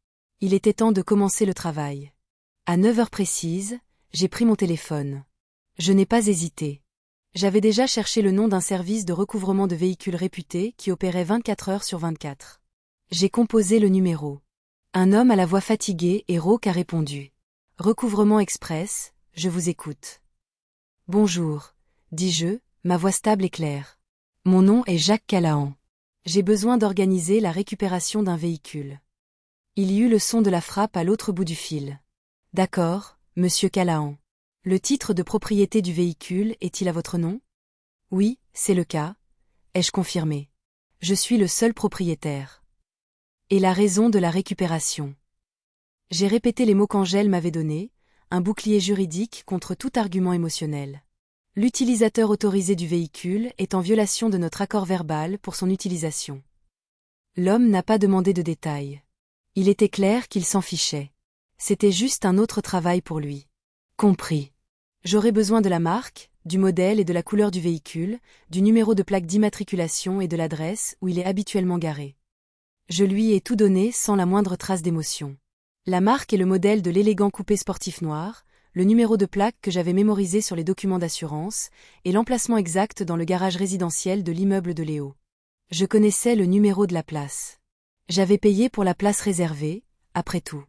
Il était temps de commencer le travail. À 9 heures précises, j'ai pris mon téléphone. Je n'ai pas hésité. J'avais déjà cherché le nom d'un service de recouvrement de véhicules réputé qui opérait 24 heures sur 24. J'ai composé le numéro. Un homme à la voix fatiguée et rauque a répondu. Recouvrement express, je vous écoute. Bonjour, dis-je, ma voix stable et claire. Mon nom est Jacques Calahan. J'ai besoin d'organiser la récupération d'un véhicule. Il y eut le son de la frappe à l'autre bout du fil. D'accord, monsieur Calahan. Le titre de propriété du véhicule est-il à votre nom? Oui, c'est le cas. Ai-je confirmé? Je suis le seul propriétaire. Et la raison de la récupération? J'ai répété les mots qu'Angèle m'avait donnés, un bouclier juridique contre tout argument émotionnel. L'utilisateur autorisé du véhicule est en violation de notre accord verbal pour son utilisation. L'homme n'a pas demandé de détails. Il était clair qu'il s'en fichait. C'était juste un autre travail pour lui. Compris. J'aurai besoin de la marque, du modèle et de la couleur du véhicule, du numéro de plaque d'immatriculation et de l'adresse où il est habituellement garé. Je lui ai tout donné sans la moindre trace d'émotion. La marque et le modèle de l'élégant coupé sportif noir, le numéro de plaque que j'avais mémorisé sur les documents d'assurance, et l'emplacement exact dans le garage résidentiel de l'immeuble de Léo. Je connaissais le numéro de la place. J'avais payé pour la place réservée, après tout.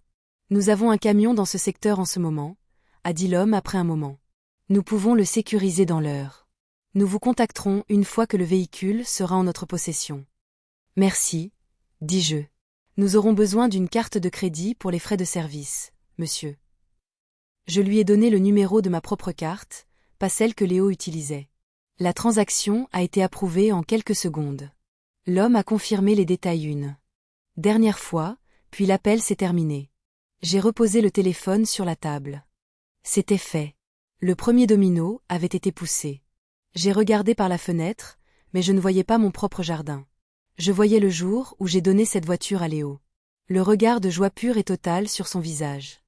Nous avons un camion dans ce secteur en ce moment, a dit l'homme après un moment. Nous pouvons le sécuriser dans l'heure. Nous vous contacterons une fois que le véhicule sera en notre possession. Merci, dis-je. Nous aurons besoin d'une carte de crédit pour les frais de service, monsieur. Je lui ai donné le numéro de ma propre carte, pas celle que Léo utilisait. La transaction a été approuvée en quelques secondes. L'homme a confirmé les détails une dernière fois, puis l'appel s'est terminé. J'ai reposé le téléphone sur la table. C'était fait. Le premier domino avait été poussé. J'ai regardé par la fenêtre, mais je ne voyais pas mon propre jardin. Je voyais le jour où j'ai donné cette voiture à Léo. Le regard de joie pure et totale sur son visage.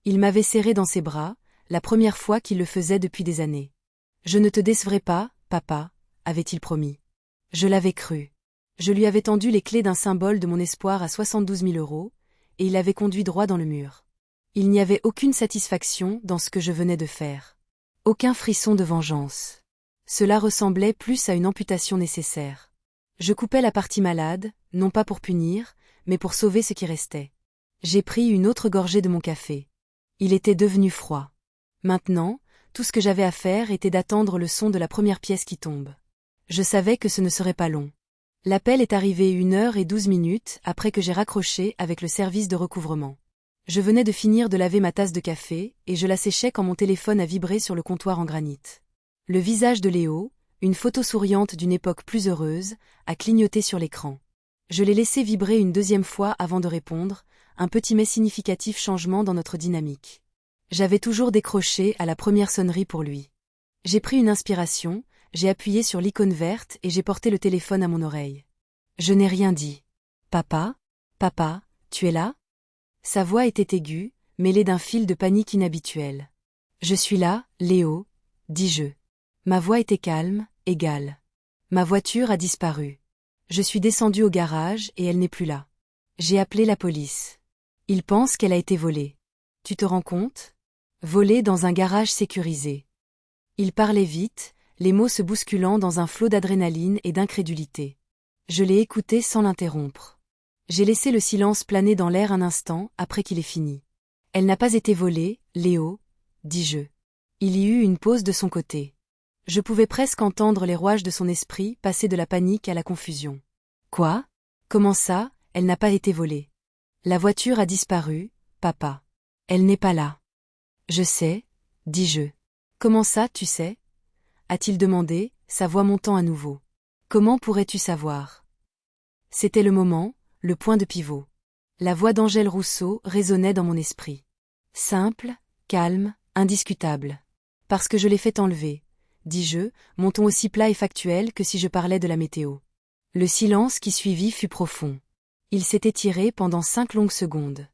Il m'avait serré dans ses bras, la première fois qu'il le faisait depuis des années. Je ne te décevrai pas, papa, avait-il promis. Je l'avais cru. Je lui avais tendu les clés d'un symbole de mon espoir à 72 000 €, et il avait conduit droit dans le mur. Il n'y avait aucune satisfaction dans ce que je venais de faire. Aucun frisson de vengeance. Cela ressemblait plus à une amputation nécessaire. Je coupais la partie malade, non pas pour punir, mais pour sauver ce qui restait. J'ai pris une autre gorgée de mon café. Il était devenu froid. Maintenant, tout ce que j'avais à faire était d'attendre le son de la première pièce qui tombe. Je savais que ce ne serait pas long. L'appel est arrivé 1h12 après que j'ai raccroché avec le service de recouvrement. Je venais de finir de laver ma tasse de café, et je la séchais quand mon téléphone a vibré sur le comptoir en granit. Le visage de Léo, une photo souriante d'une époque plus heureuse, a clignoté sur l'écran. Je l'ai laissé vibrer une deuxième fois avant de répondre, un petit mais significatif changement dans notre dynamique. J'avais toujours décroché à la première sonnerie pour lui. J'ai pris une inspiration, j'ai appuyé sur l'icône verte et j'ai porté le téléphone à mon oreille. Je n'ai rien dit. Papa, tu es là? Sa voix était aiguë, mêlée d'un fil de panique inhabituel. Je suis là, Léo, dis-je. Ma voix était calme, égale. Ma voiture a disparu. Je suis descendu au garage et elle n'est plus là. J'ai appelé la police. Ils pensent qu'elle a été volée. Tu te rends compte? Volée dans un garage sécurisé. Il parlait vite, les mots se bousculant dans un flot d'adrénaline et d'incrédulité. Je l'ai écouté sans l'interrompre. J'ai laissé le silence planer dans l'air un instant après qu'il ait fini. Elle n'a pas été volée, Léo, dis-je. Il y eut une pause de son côté. Je pouvais presque entendre les rouages de son esprit passer de la panique à la confusion. Quoi? Comment ça, elle n'a pas été volée? La voiture a disparu, papa. Elle n'est pas là. Je sais, dis-je. Comment ça, tu sais? A-t-il demandé, sa voix montant à nouveau. Comment pourrais-tu savoir? C'était le moment, le point de pivot. La voix d'Angèle Rousseau résonnait dans mon esprit. Simple, calme, indiscutable. Parce que je l'ai fait enlever. dis-je, mon ton aussi plat et factuel que si je parlais de la météo. Le silence qui suivit fut profond. Il s'est étiré pendant 5 longues secondes.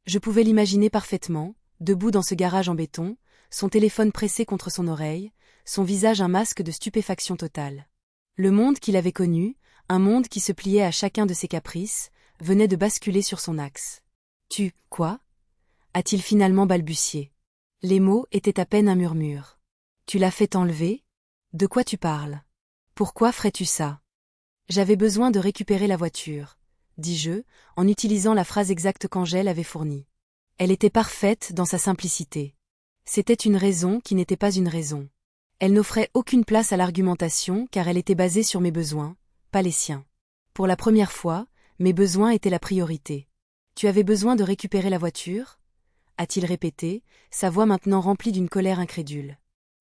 Je pouvais l'imaginer parfaitement, debout dans ce garage en béton, son téléphone pressé contre son oreille, son visage un masque de stupéfaction totale. Le monde qu'il avait connu, un monde qui se pliait à chacun de ses caprices, venait de basculer sur son axe. Quoi ? A-t-il finalement balbutié. Les mots étaient à peine un murmure. Tu l'as fait enlever ? De quoi tu parles ? Pourquoi ferais-tu ça ? J'avais besoin de récupérer la voiture, dis-je, en utilisant la phrase exacte qu'Angèle avait fournie. Elle était parfaite dans sa simplicité. C'était une raison qui n'était pas une raison. Elle n'offrait aucune place à l'argumentation car elle était basée sur mes besoins, pas les siens. Pour la première fois, mes besoins étaient la priorité. Tu avais besoin de récupérer la voiture ? A-t-il répété, sa voix maintenant remplie d'une colère incrédule.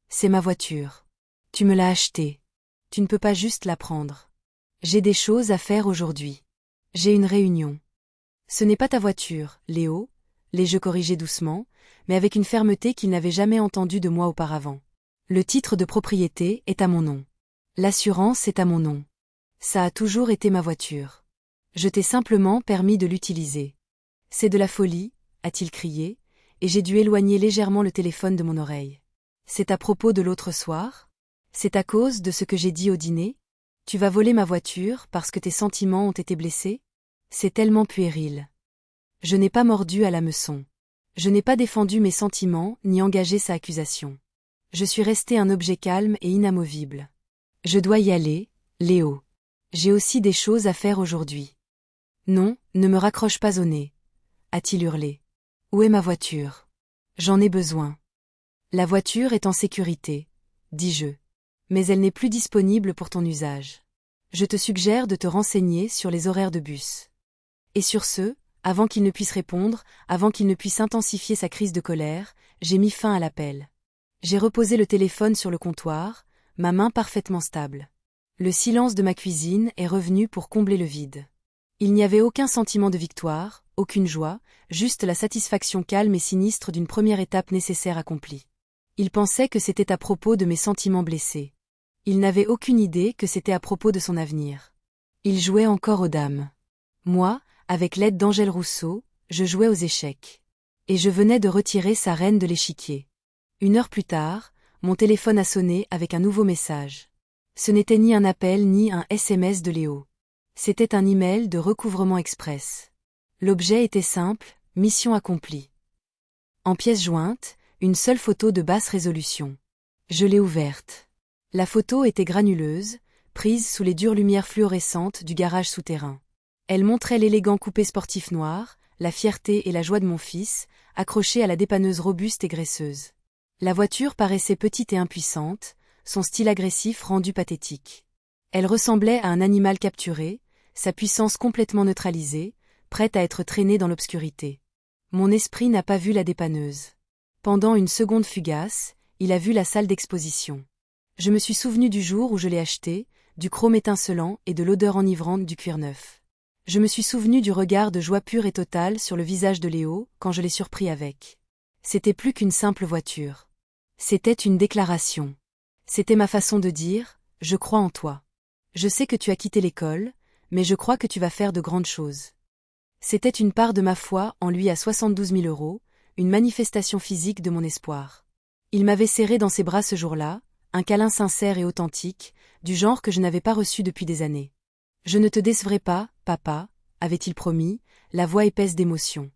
C'est ma voiture. Tu me l'as achetée. Tu ne peux pas juste la prendre. J'ai des choses à faire aujourd'hui. J'ai une réunion. Ce n'est pas ta voiture, Léo, l'ai-je corrigé doucement, mais avec une fermeté qu'il n'avait jamais entendue de moi auparavant. Le titre de propriété est à mon nom. L'assurance est à mon nom. Ça a toujours été ma voiture. Je t'ai simplement permis de l'utiliser. C'est de la folie, a-t-il crié, et j'ai dû éloigner légèrement le téléphone de mon oreille. C'est à propos de l'autre soir ? C'est à cause de ce que j'ai dit au dîner ? Tu vas voler ma voiture parce que tes sentiments ont été blessés ? C'est tellement puéril. Je n'ai pas mordu à l'hameçon. Je n'ai pas défendu mes sentiments ni engagé sa accusation. Je suis resté un objet calme et inamovible. Je dois y aller, Léo. J'ai aussi des choses à faire aujourd'hui. Non, ne me raccroche pas au nez, a-t-il hurlé. Où est ma voiture ? J'en ai besoin. La voiture est en sécurité, dis-je. Mais elle n'est plus disponible pour ton usage. Je te suggère de te renseigner sur les horaires de bus. Et sur ce, avant qu'il ne puisse répondre, avant qu'il ne puisse intensifier sa crise de colère, j'ai mis fin à l'appel. J'ai reposé le téléphone sur le comptoir, ma main parfaitement stable. Le silence de ma cuisine est revenu pour combler le vide. Il n'y avait aucun sentiment de victoire, aucune joie, juste la satisfaction calme et sinistre d'une première étape nécessaire accomplie. Il pensait que c'était à propos de mes sentiments blessés. Il n'avait aucune idée que c'était à propos de son avenir. Il jouait encore aux dames. Moi, avec l'aide d'Angèle Rousseau, je jouais aux échecs. Et je venais de retirer sa reine de l'échiquier. 1 heure plus tard, mon téléphone a sonné avec un nouveau message. Ce n'était ni un appel ni un SMS de Léo. C'était un email de recouvrement express. L'objet était simple, mission accomplie. En pièce jointe, une seule photo de basse résolution. Je l'ai ouverte. La photo était granuleuse, prise sous les dures lumières fluorescentes du garage souterrain. Elle montrait l'élégant coupé sportif noir, la fierté et la joie de mon fils, accroché à la dépanneuse robuste et graisseuse. La voiture paraissait petite et impuissante, son style agressif rendu pathétique. Elle ressemblait à un animal capturé, sa puissance complètement neutralisée, prête à être traînée dans l'obscurité. Mon esprit n'a pas vu la dépanneuse. Pendant une seconde fugace, il a vu la salle d'exposition. Je me suis souvenu du jour où je l'ai achetée, du chrome étincelant et de l'odeur enivrante du cuir neuf. Je me suis souvenu du regard de joie pure et totale sur le visage de Léo quand je l'ai surpris avec. C'était plus qu'une simple voiture. C'était une déclaration. C'était ma façon de dire « Je crois en toi. Je sais que tu as quitté l'école, mais je crois que tu vas faire de grandes choses. » C'était une part de ma foi en lui à 72 000 €, une manifestation physique de mon espoir. Il m'avait serré dans ses bras ce jour-là, un câlin sincère et authentique, du genre que je n'avais pas reçu depuis des années. « Je ne te décevrai pas, papa », avait-il promis, la voix épaisse d'émotion.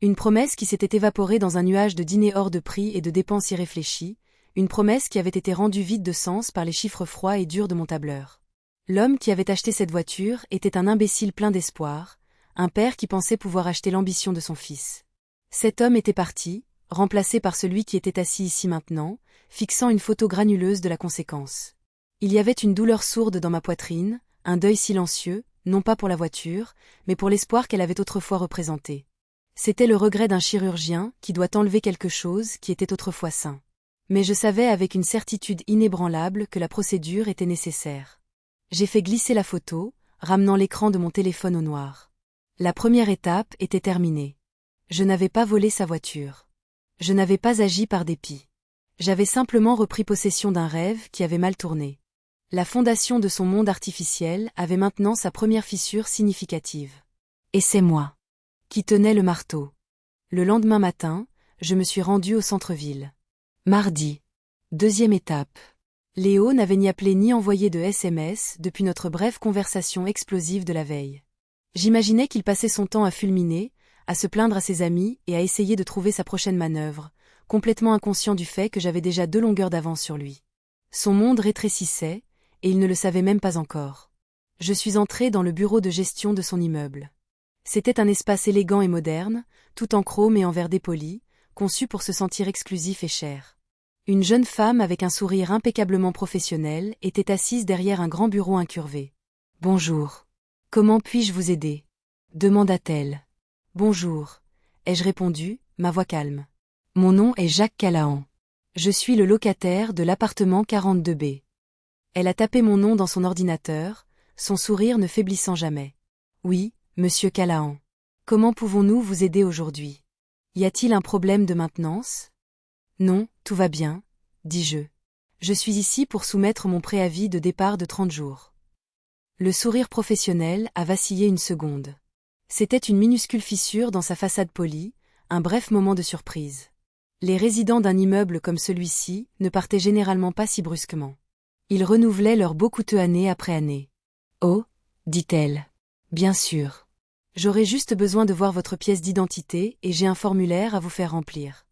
Une promesse qui s'était évaporée dans un nuage de dîners hors de prix et de dépenses irréfléchies, une promesse qui avait été rendue vide de sens par les chiffres froids et durs de mon tableur. L'homme qui avait acheté cette voiture était un imbécile plein d'espoir, un père qui pensait pouvoir acheter l'ambition de son fils. Cet homme était parti, remplacé par celui qui était assis ici maintenant, fixant une photo granuleuse de la conséquence. Il y avait une douleur sourde dans ma poitrine, un deuil silencieux, non pas pour la voiture, mais pour l'espoir qu'elle avait autrefois représenté. C'était le regret d'un chirurgien qui doit enlever quelque chose qui était autrefois sain. Mais je savais avec une certitude inébranlable que la procédure était nécessaire. J'ai fait glisser la photo, ramenant l'écran de mon téléphone au noir. La première étape était terminée. Je n'avais pas volé sa voiture. Je n'avais pas agi par dépit. J'avais simplement repris possession d'un rêve qui avait mal tourné. La fondation de son monde artificiel avait maintenant sa première fissure significative. Et c'est moi qui tenais le marteau. Le lendemain matin, je me suis rendue au centre-ville. Mardi. Deuxième étape. Léo n'avait ni appelé ni envoyé de SMS depuis notre brève conversation explosive de la veille. J'imaginais qu'il passait son temps à fulminer, à se plaindre à ses amis et à essayer de trouver sa prochaine manœuvre, complètement inconscient du fait que j'avais déjà 2 longueurs d'avance sur lui. Son monde rétrécissait, et il ne le savait même pas encore. Je suis entrée dans le bureau de gestion de son immeuble. C'était un espace élégant et moderne, tout en chrome et en verre dépoli, conçu pour se sentir exclusif et cher. Une jeune femme avec un sourire impeccablement professionnel était assise derrière un grand bureau incurvé. « Bonjour. Comment puis-je vous aider ?» demanda-t-elle. « Bonjour, » ai-je répondu, ma voix calme. « Mon nom est Jacques Callahan. Je suis le locataire de l'appartement 42B. » Elle a tapé mon nom dans son ordinateur, son sourire ne faiblissant jamais. « Oui, monsieur Callahan. Comment pouvons-nous vous aider aujourd'hui? Y a-t-il un problème de maintenance? » « Non, tout va bien, » dis-je. « Je suis ici pour soumettre mon préavis de départ de 30 jours. » Le sourire professionnel a vacillé une seconde. C'était une minuscule fissure dans sa façade polie, un bref moment de surprise. Les résidents d'un immeuble comme celui-ci ne partaient généralement pas si brusquement. Ils renouvelaient leur beau coûteux année après année. « Oh, » dit-elle. « Bien sûr. J'aurais juste besoin de voir votre pièce d'identité et j'ai un formulaire à vous faire remplir. »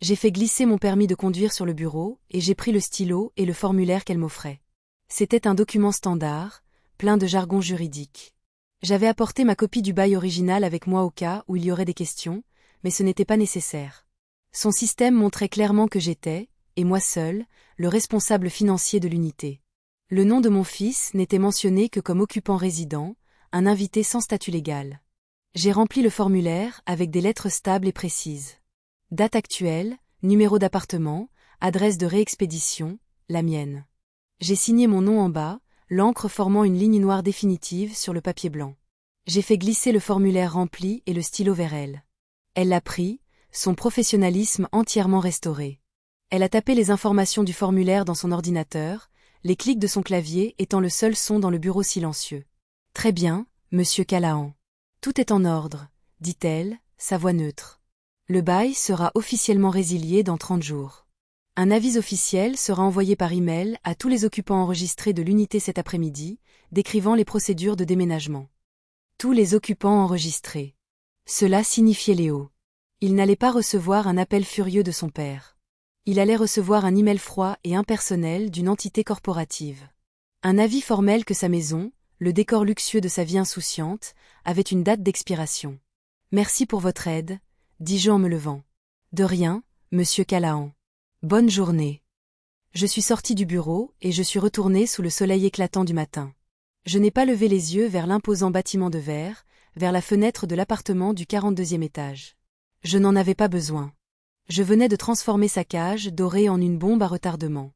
J'ai fait glisser mon permis de conduire sur le bureau et j'ai pris le stylo et le formulaire qu'elle m'offrait. C'était un document standard, plein de jargon juridique. J'avais apporté ma copie du bail original avec moi au cas où il y aurait des questions, mais ce n'était pas nécessaire. Son système montrait clairement que j'étais, et moi seul, le responsable financier de l'unité. Le nom de mon fils n'était mentionné que comme occupant résident, un invité sans statut légal. J'ai rempli le formulaire avec des lettres stables et précises. Date actuelle, numéro d'appartement, adresse de réexpédition, la mienne. J'ai signé mon nom en bas, l'encre formant une ligne noire définitive sur le papier blanc. J'ai fait glisser le formulaire rempli et le stylo vers elle. Elle l'a pris, son professionnalisme entièrement restauré. Elle a tapé les informations du formulaire dans son ordinateur, les clics de son clavier étant le seul son dans le bureau silencieux. « Très bien, monsieur Callahan. Tout est en ordre, » dit-elle, sa voix neutre. Le bail sera officiellement résilié dans 30 jours. Un avis officiel sera envoyé par email à tous les occupants enregistrés de l'unité cet après-midi, décrivant les procédures de déménagement. Tous les occupants enregistrés. Cela signifiait Léo. Il n'allait pas recevoir un appel furieux de son père. Il allait recevoir un email froid et impersonnel d'une entité corporative. Un avis formel que sa maison, le décor luxueux de sa vie insouciante, avait une date d'expiration. « Merci pour votre aide », dis-je en me levant. « De rien, monsieur Callahan. Bonne journée. » Je suis sorti du bureau et je suis retourné sous le soleil éclatant du matin. Je n'ai pas levé les yeux vers l'imposant bâtiment de verre, vers la fenêtre de l'appartement du 42e étage. Je n'en avais pas besoin. Je venais de transformer sa cage dorée en une bombe à retardement.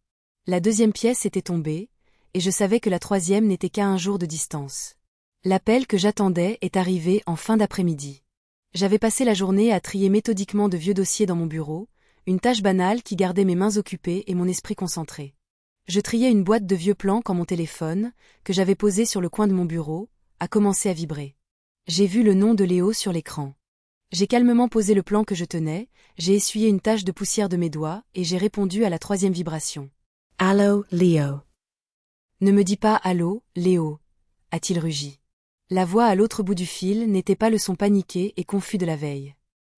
La 2e pièce était tombée, et je savais que la 3e n'était qu'à 1 jour de distance. L'appel que j'attendais est arrivé en fin d'après-midi. J'avais passé la journée à trier méthodiquement de vieux dossiers dans mon bureau, une tâche banale qui gardait mes mains occupées et mon esprit concentré. Je triais une boîte de vieux plans quand mon téléphone, que j'avais posé sur le coin de mon bureau, a commencé à vibrer. J'ai vu le nom de Léo sur l'écran. J'ai calmement posé le plan que je tenais, j'ai essuyé une tache de poussière de mes doigts et j'ai répondu à la 3e vibration. « Allô, Léo. » « Ne me dis pas allô, Léo, » a-t-il rugi. La voix à l'autre bout du fil n'était pas le son paniqué et confus de la veille.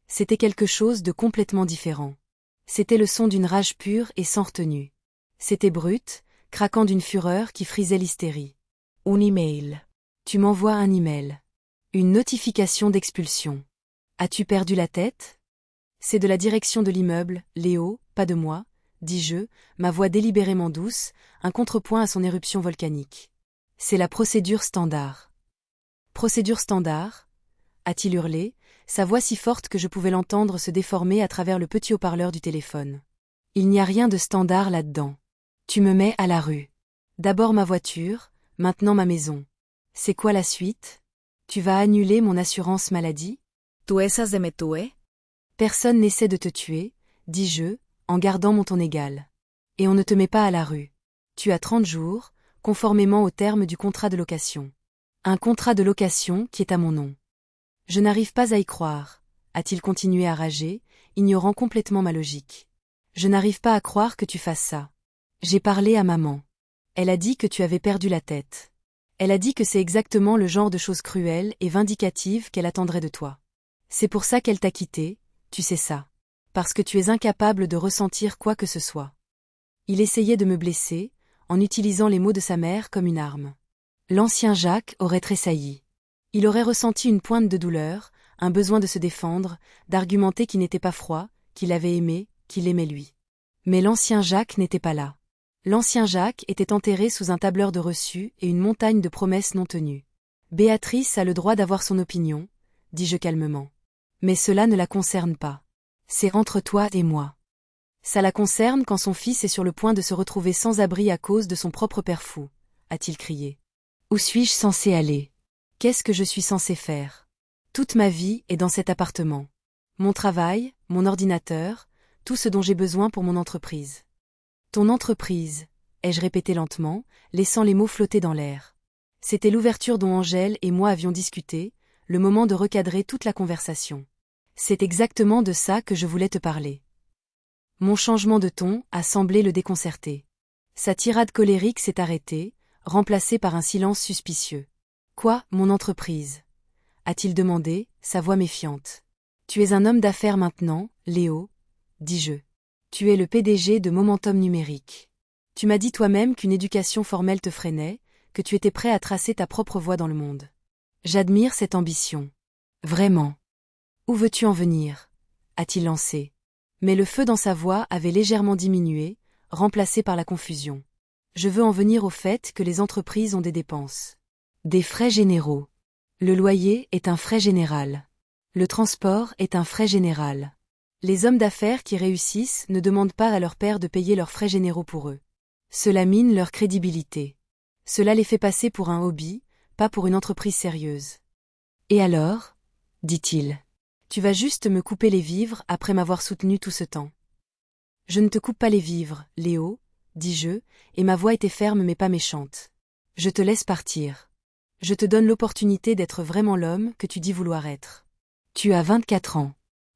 C'était quelque chose de complètement différent. C'était le son d'une rage pure et sans retenue. C'était brut, craquant d'une fureur qui frisait l'hystérie. « Un email. Tu m'envoies un email. Une notification d'expulsion. As-tu perdu la tête ? C'est de la direction de l'immeuble, Léo, pas de moi, dis-je, ma voix délibérément douce, un contrepoint à son éruption volcanique. C'est la procédure standard. Procédure standard ? A-t-il hurlé, sa voix si forte que je pouvais l'entendre se déformer à travers le petit haut-parleur du téléphone. Il n'y a rien de standard là-dedans. Tu me mets à la rue. D'abord ma voiture, maintenant ma maison. C'est quoi la suite ? Tu vas annuler mon assurance maladie ? Tu essas de me tuer ? Personne n'essaie de te tuer, dis-je, en gardant mon ton égal. Et on ne te met pas à la rue. Tu as 30 jours, conformément aux termes du contrat de location. Un contrat de location qui est à mon nom. Je n'arrive pas à y croire, a-t-il continué à rager, ignorant complètement ma logique. Je n'arrive pas à croire que tu fasses ça. J'ai parlé à maman. Elle a dit que tu avais perdu la tête. Elle a dit que c'est exactement le genre de choses cruelles et vindicatives qu'elle attendrait de toi. C'est pour ça qu'elle t'a quitté, tu sais ça. Parce que tu es incapable de ressentir quoi que ce soit. Il essayait de me blesser, en utilisant les mots de sa mère comme une arme. L'ancien Jacques aurait tressailli. Il aurait ressenti une pointe de douleur, un besoin de se défendre, d'argumenter qu'il n'était pas froid, qu'il avait aimé, qu'il aimait lui. Mais l'ancien Jacques n'était pas là. L'ancien Jacques était enterré sous un tableur de reçus et une montagne de promesses non tenues. Béatrice a le droit d'avoir son opinion, dis-je calmement. Mais cela ne la concerne pas. C'est entre toi et moi. Ça la concerne quand son fils est sur le point de se retrouver sans abri à cause de son propre père fou, a-t-il crié. Où suis-je censé aller? Qu'est-ce que je suis censé faire? Toute ma vie est dans cet appartement. Mon travail, mon ordinateur, tout ce dont j'ai besoin pour mon entreprise. Ton entreprise, ai-je répété lentement, laissant les mots flotter dans l'air. C'était l'ouverture dont Angèle et moi avions discuté, le moment de recadrer toute la conversation. C'est exactement de ça que je voulais te parler. Mon changement de ton a semblé le déconcerter. Sa tirade colérique s'est arrêtée, remplacée par un silence suspicieux. Quoi, mon entreprise? A-t-il demandé, sa voix méfiante. Tu es un homme d'affaires maintenant, Léo, dis-je. Tu es le PDG de Momentum Numérique. Tu m'as dit toi-même qu'une éducation formelle te freinait, que tu étais prêt à tracer ta propre voie dans le monde. J'admire cette ambition. Vraiment. Où veux-tu en venir? A-t-il lancé. Mais le feu dans sa voix avait légèrement diminué, remplacé par la confusion. Je veux en venir au fait que les entreprises ont des dépenses. Des frais généraux. Le loyer est un frais général. Le transport est un frais général. Les hommes d'affaires qui réussissent ne demandent pas à leur père de payer leurs frais généraux pour eux. Cela mine leur crédibilité. Cela les fait passer pour un hobby, pas pour une entreprise sérieuse. Et alors? Dit-il. Tu vas juste me couper les vivres après m'avoir soutenu tout ce temps. Je ne te coupe pas les vivres, Léo, dis-je, et ma voix était ferme mais pas méchante. Je te laisse partir. Je te donne l'opportunité d'être vraiment l'homme que tu dis vouloir être. Tu as 24 ans.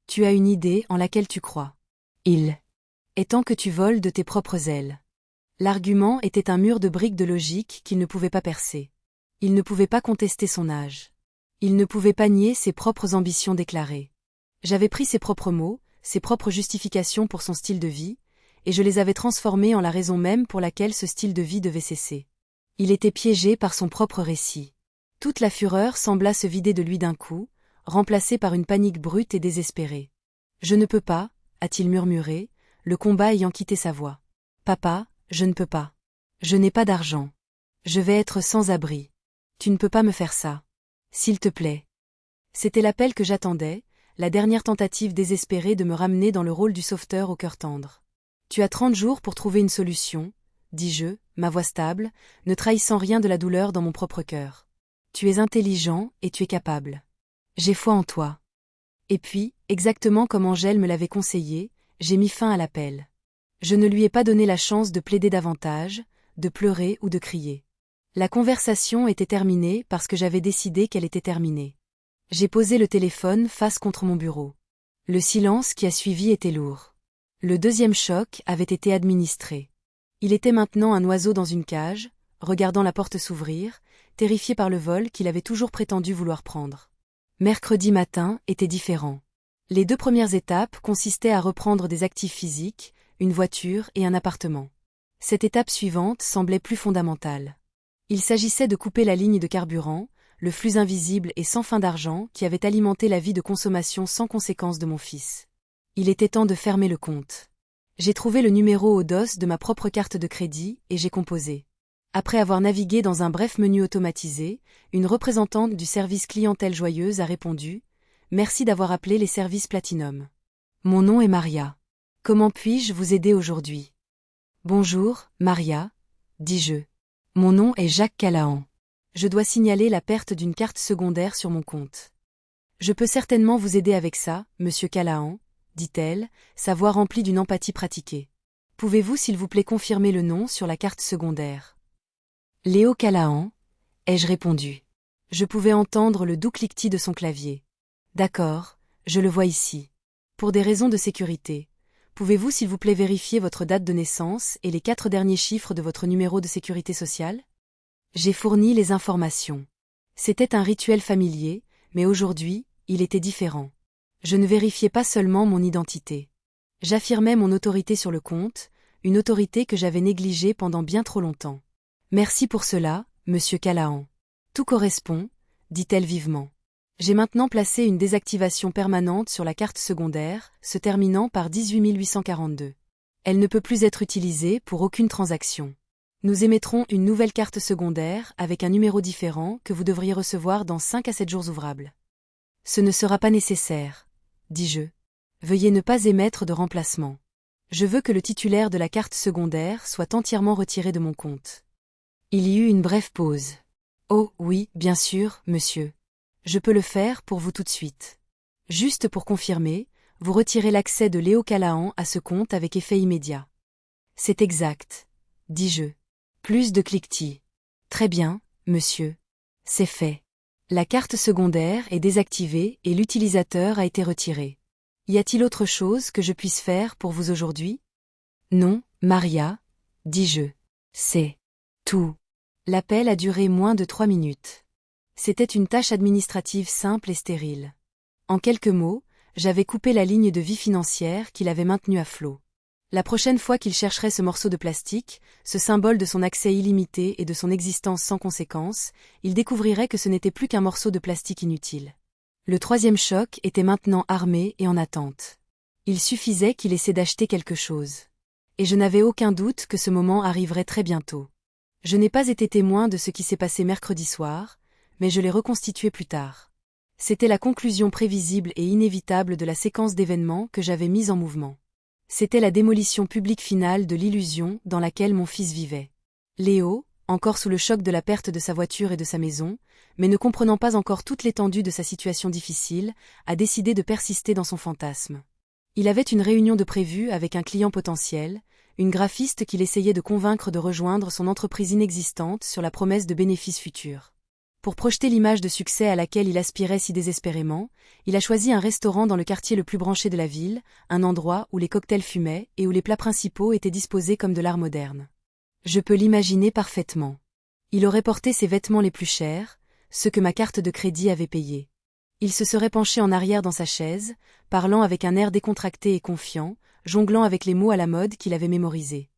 Tu as une idée en laquelle tu crois. Il est temps que tu voles de tes propres ailes. L'argument était un mur de briques de logique qu'il ne pouvait pas percer. Il ne pouvait pas contester son âge. Il ne pouvait pas nier ses propres ambitions déclarées. J'avais pris ses propres mots, ses propres justifications pour son style de vie, et je les avais transformés en la raison même pour laquelle ce style de vie devait cesser. Il était piégé par son propre récit. Toute la fureur sembla se vider de lui d'un coup, remplacée par une panique brute et désespérée. « Je ne peux pas » a-t-il murmuré, le combat ayant quitté sa voix. « Papa, je ne peux pas. Je n'ai pas d'argent. Je vais être sans abri. Tu ne peux pas me faire ça. S'il te plaît. » C'était l'appel que j'attendais, la dernière tentative désespérée de me ramener dans le rôle du sauveteur au cœur tendre. « Tu as 30 jours pour trouver une solution, » dis-je, ma voix stable, ne trahissant rien de la douleur dans mon propre cœur. « Tu es intelligent et tu es capable. J'ai foi en toi. » Et puis, exactement comme Angèle me l'avait conseillé, j'ai mis fin à l'appel. Je ne lui ai pas donné la chance de plaider davantage, de pleurer ou de crier. La conversation était terminée parce que j'avais décidé qu'elle était terminée. J'ai posé le téléphone face contre mon bureau. Le silence qui a suivi était lourd. Le deuxième choc avait été administré. Il était maintenant un oiseau dans une cage, regardant la porte s'ouvrir, terrifié par le vol qu'il avait toujours prétendu vouloir prendre. Mercredi matin était différent. Les 2 premières étapes consistaient à reprendre des actifs physiques, une voiture et un appartement. Cette étape suivante semblait plus fondamentale. Il s'agissait de couper la ligne de carburant, le flux invisible et sans fin d'argent qui avait alimenté la vie de consommation sans conséquence de mon fils. Il était temps de fermer le compte. J'ai trouvé le numéro au DOS de ma propre carte de crédit et j'ai composé. Après avoir navigué dans un bref menu automatisé, une représentante du service clientèle joyeuse a répondu « Merci d'avoir appelé les services Platinum. Mon nom est Maria. Comment puis-je vous aider aujourd'hui ?»« Bonjour, Maria, dis-je. Mon nom est Jacques Calahan. Je dois signaler la perte d'une carte secondaire sur mon compte. Je peux certainement vous aider avec ça, monsieur Calahan, dit-elle, sa voix remplie d'une empathie pratiquée. Pouvez-vous s'il vous plaît confirmer le nom sur la carte secondaire? Léo Callahan, ai-je répondu. Je pouvais entendre le doux cliquetis de son clavier. D'accord, je le vois ici. Pour des raisons de sécurité, pouvez-vous s'il vous plaît vérifier votre date de naissance et les 4 derniers chiffres de votre numéro de sécurité sociale? J'ai fourni les informations. C'était un rituel familier, mais aujourd'hui, il était différent. Je ne vérifiais pas seulement mon identité. J'affirmais mon autorité sur le compte, une autorité que j'avais négligée pendant bien trop longtemps. Merci pour cela, monsieur Callahan. Tout correspond, dit-elle vivement. J'ai maintenant placé une désactivation permanente sur la carte secondaire, se terminant par 18842. Elle ne peut plus être utilisée pour aucune transaction. Nous émettrons une nouvelle carte secondaire avec un numéro différent que vous devriez recevoir dans 5 à 7 jours ouvrables. Ce ne sera pas nécessaire, dis-je. Veuillez ne pas émettre de remplacement. Je veux que le titulaire de la carte secondaire soit entièrement retiré de mon compte. Il y eut une brève pause. Oh, oui, bien sûr, monsieur. Je peux le faire pour vous tout de suite. Juste pour confirmer, vous retirez l'accès de Léo Callahan à ce compte avec effet immédiat. C'est exact, dis-je. Plus de cliquetis. Très bien, monsieur. C'est fait. La carte secondaire est désactivée et l'utilisateur a été retiré. Y a-t-il autre chose que je puisse faire pour vous aujourd'hui? Non, Maria, dis-je. C'est tout. L'appel a duré moins de 3 minutes. C'était une tâche administrative simple et stérile. En quelques mots, j'avais coupé la ligne de vie financière qu'il avait maintenue à flot. La prochaine fois qu'il chercherait ce morceau de plastique, ce symbole de son accès illimité et de son existence sans conséquence, il découvrirait que ce n'était plus qu'un morceau de plastique inutile. Le 3e choc était maintenant armé et en attente. Il suffisait qu'il essaie d'acheter quelque chose. Et je n'avais aucun doute que ce moment arriverait très bientôt. Je n'ai pas été témoin de ce qui s'est passé mercredi soir, mais je l'ai reconstitué plus tard. C'était la conclusion prévisible et inévitable de la séquence d'événements que j'avais mise en mouvement. C'était la démolition publique finale de l'illusion dans laquelle mon fils vivait. Léo, encore sous le choc de la perte de sa voiture et de sa maison, mais ne comprenant pas encore toute l'étendue de sa situation difficile, a décidé de persister dans son fantasme. Il avait une réunion de prévue avec un client potentiel, une graphiste qu'il essayait de convaincre de rejoindre son entreprise inexistante sur la promesse de bénéfices futurs. Pour projeter l'image de succès à laquelle il aspirait si désespérément, il a choisi un restaurant dans le quartier le plus branché de la ville, un endroit où les cocktails fumaient et où les plats principaux étaient disposés comme de l'art moderne. Je peux l'imaginer parfaitement. Il aurait porté ses vêtements les plus chers, ceux que ma carte de crédit avait payés. Il se serait penché en arrière dans sa chaise, parlant avec un air décontracté et confiant, jonglant avec les mots à la mode qu'il avait mémorisés.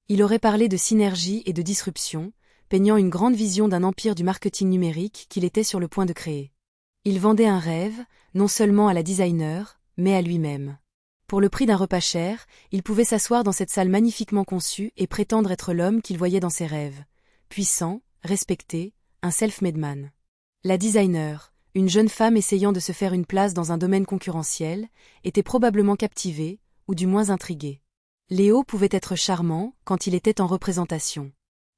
Il aurait parlé de synergie et de disruption, peignant une grande vision d'un empire du marketing numérique qu'il était sur le point de créer. Il vendait un rêve, non seulement à la designer, mais à lui-même. Pour le prix d'un repas cher, il pouvait s'asseoir dans cette salle magnifiquement conçue et prétendre être l'homme qu'il voyait dans ses rêves. Puissant, respecté, un self-made man. La designer, une jeune femme essayant de se faire une place dans un domaine concurrentiel, était probablement captivée, ou du moins intriguée. Léo pouvait être charmant quand il était en représentation.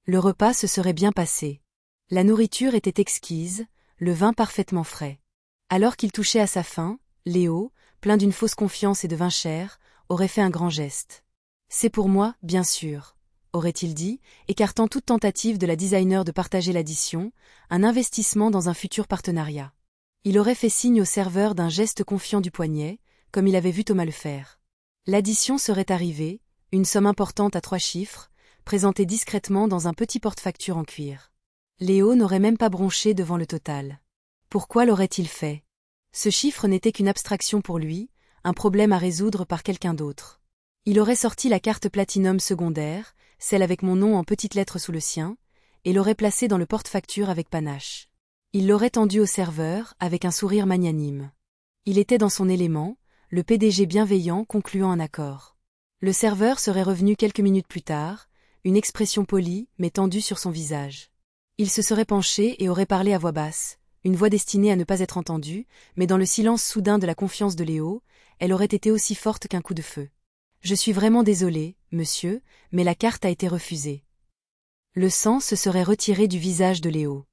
Le repas se serait bien passé. La nourriture était exquise, le vin parfaitement frais. Alors qu'il touchait à sa fin, Léo, plein d'une fausse confiance et de vin cher, aurait fait un grand geste. C'est pour moi, bien sûr, aurait-il dit, écartant toute tentative de la designer de partager l'addition, un investissement dans un futur partenariat. Il aurait fait signe au serveur d'un geste confiant du poignet, comme il avait vu Thomas le faire. L'addition serait arrivée, une somme importante à 3 chiffres, présentée discrètement dans un petit porte-facture en cuir. Léo n'aurait même pas bronché devant le total. Pourquoi l'aurait-il fait? Ce chiffre n'était qu'une abstraction pour lui, un problème à résoudre par quelqu'un d'autre. Il aurait sorti la carte Platinum secondaire, celle avec mon nom en petites lettres sous le sien, et l'aurait placée dans le porte-facture avec panache. Il l'aurait tendue au serveur avec un sourire magnanime. Il était dans son élément, le PDG bienveillant concluant un accord. Le serveur serait revenu quelques minutes plus tard, une expression polie mais tendue sur son visage. Il se serait penché et aurait parlé à voix basse, une voix destinée à ne pas être entendue, mais dans le silence soudain de la confiance de Léo, elle aurait été aussi forte qu'un coup de feu. « Je suis vraiment désolé, monsieur, mais la carte a été refusée. » Le sang se serait retiré du visage de Léo.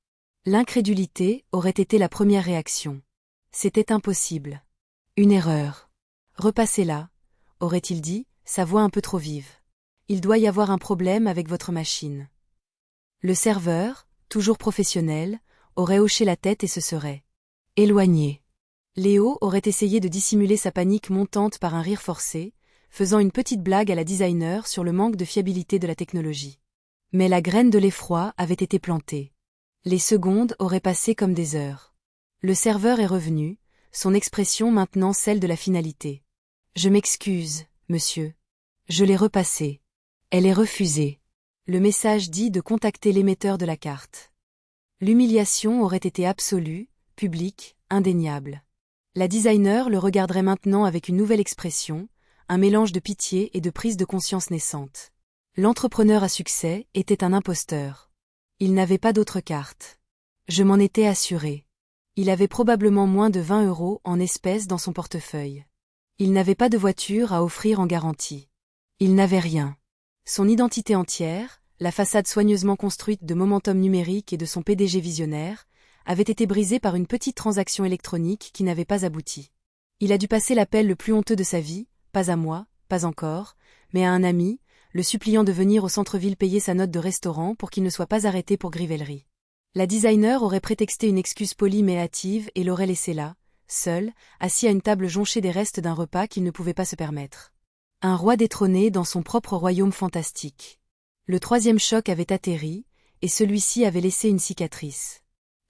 L'incrédulité aurait été la première réaction. C'était impossible. Une erreur. Repassez là, aurait-il dit, sa voix un peu trop vive. Il doit y avoir un problème avec votre machine. Le serveur, toujours professionnel, aurait hoché la tête et se serait éloigné. Léo aurait essayé de dissimuler sa panique montante par un rire forcé, faisant une petite blague à la designer sur le manque de fiabilité de la technologie. Mais la graine de l'effroi avait été plantée. Les secondes auraient passé comme des heures. Le serveur est revenu, son expression maintenant celle de la finalité. Je m'excuse, monsieur. Je l'ai repassée. Elle est refusée. Le message dit de contacter l'émetteur de la carte. L'humiliation aurait été absolue, publique, indéniable. La designer le regarderait maintenant avec une nouvelle expression, un mélange de pitié et de prise de conscience naissante. L'entrepreneur à succès était un imposteur. Il n'avait pas d'autre carte. Je m'en étais assuré. Il avait probablement moins de 20 € en espèces dans son portefeuille. Il n'avait pas de voiture à offrir en garantie. Il n'avait rien. Son identité entière, la façade soigneusement construite de Momentum numérique et de son PDG visionnaire, avait été brisée par une petite transaction électronique qui n'avait pas abouti. Il a dû passer l'appel le plus honteux de sa vie, pas à moi, pas encore, mais à un ami, le suppliant de venir au centre-ville payer sa note de restaurant pour qu'il ne soit pas arrêté pour grivellerie. La designer aurait prétexté une excuse polie mais hâtive et l'aurait laissé là, seul, assis à une table jonchée des restes d'un repas qu'il ne pouvait pas se permettre. Un roi détrôné dans son propre royaume fantastique. Le troisième choc avait atterri, et celui-ci avait laissé une cicatrice.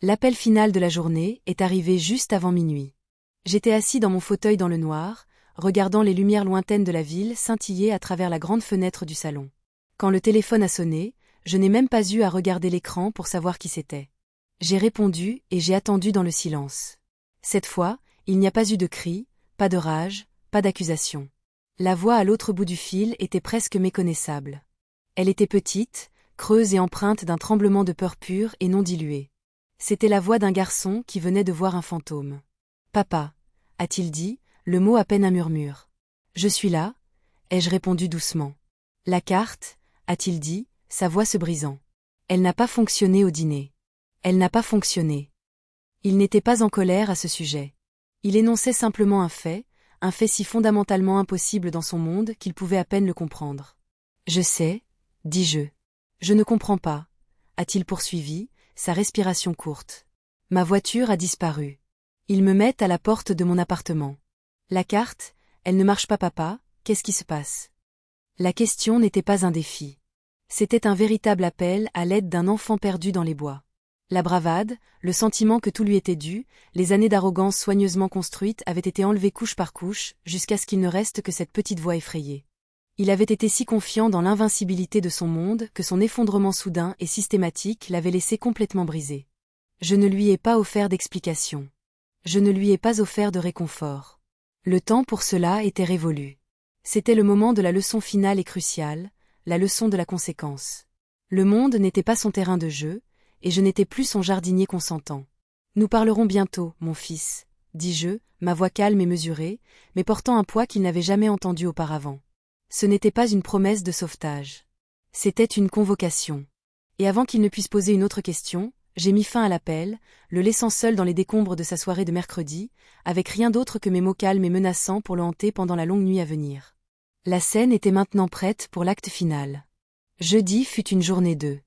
L'appel final de la journée est arrivé juste avant minuit. J'étais assis dans mon fauteuil dans le noir, regardant les lumières lointaines de la ville scintiller à travers la grande fenêtre du salon. Quand le téléphone a sonné, je n'ai même pas eu à regarder l'écran pour savoir qui c'était. J'ai répondu et j'ai attendu dans le silence. Cette fois, il n'y a pas eu de cri, pas de rage, pas d'accusation. La voix à l'autre bout du fil était presque méconnaissable. Elle était petite, creuse et empreinte d'un tremblement de peur pure et non dilué. C'était la voix d'un garçon qui venait de voir un fantôme. « Papa » a-t-il dit, le mot à peine un murmure. « Je suis là » ai-je répondu doucement. « La carte » a-t-il dit, sa voix se brisant. « Elle n'a pas fonctionné au dîner. Elle n'a pas fonctionné. » Il n'était pas en colère à ce sujet. Il énonçait simplement un fait si fondamentalement impossible dans son monde qu'il pouvait à peine le comprendre. « Je sais » dis-je. « Je ne comprends pas » a-t-il poursuivi, sa respiration courte. « Ma voiture a disparu. Ils me mettent à la porte de mon appartement. La carte, elle ne marche pas papa, qu'est-ce qui se passe ?» La question n'était pas un défi. C'était un véritable appel à l'aide d'un enfant perdu dans les bois. La bravade, le sentiment que tout lui était dû, les années d'arrogance soigneusement construites avaient été enlevées couche par couche, jusqu'à ce qu'il ne reste que cette petite voix effrayée. Il avait été si confiant dans l'invincibilité de son monde que son effondrement soudain et systématique l'avait laissé complètement brisé. Je ne lui ai pas offert d'explication. Je ne lui ai pas offert de réconfort. Le temps pour cela était révolu. C'était le moment de la leçon finale et cruciale, la leçon de la conséquence. Le monde n'était pas son terrain de jeu, et je n'étais plus son jardinier consentant. « Nous parlerons bientôt, mon fils » dis-je, ma voix calme et mesurée, mais portant un poids qu'il n'avait jamais entendu auparavant. Ce n'était pas une promesse de sauvetage. C'était une convocation. Et avant qu'il ne puisse poser une autre question, j'ai mis fin à l'appel, le laissant seul dans les décombres de sa soirée de mercredi, avec rien d'autre que mes mots calmes et menaçants pour le hanter pendant la longue nuit à venir. La scène était maintenant prête pour l'acte final. Jeudi fut une journée de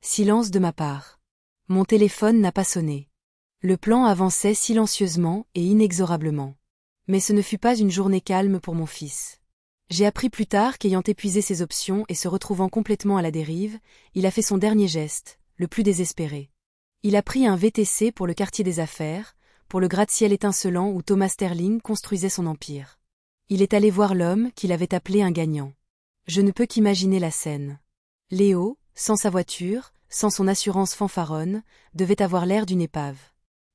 silence de ma part. Mon téléphone n'a pas sonné. Le plan avançait silencieusement et inexorablement. Mais ce ne fut pas une journée calme pour mon fils. J'ai appris plus tard qu'ayant épuisé ses options et se retrouvant complètement à la dérive, il a fait son dernier geste, le plus désespéré. Il a pris un VTC pour le quartier des affaires, pour le gratte-ciel étincelant où Thomas Sterling construisait son empire. Il est allé voir l'homme qu'il avait appelé un gagnant. Je ne peux qu'imaginer la scène. Léo, sans sa voiture, sans son assurance fanfaronne, devait avoir l'air d'une épave.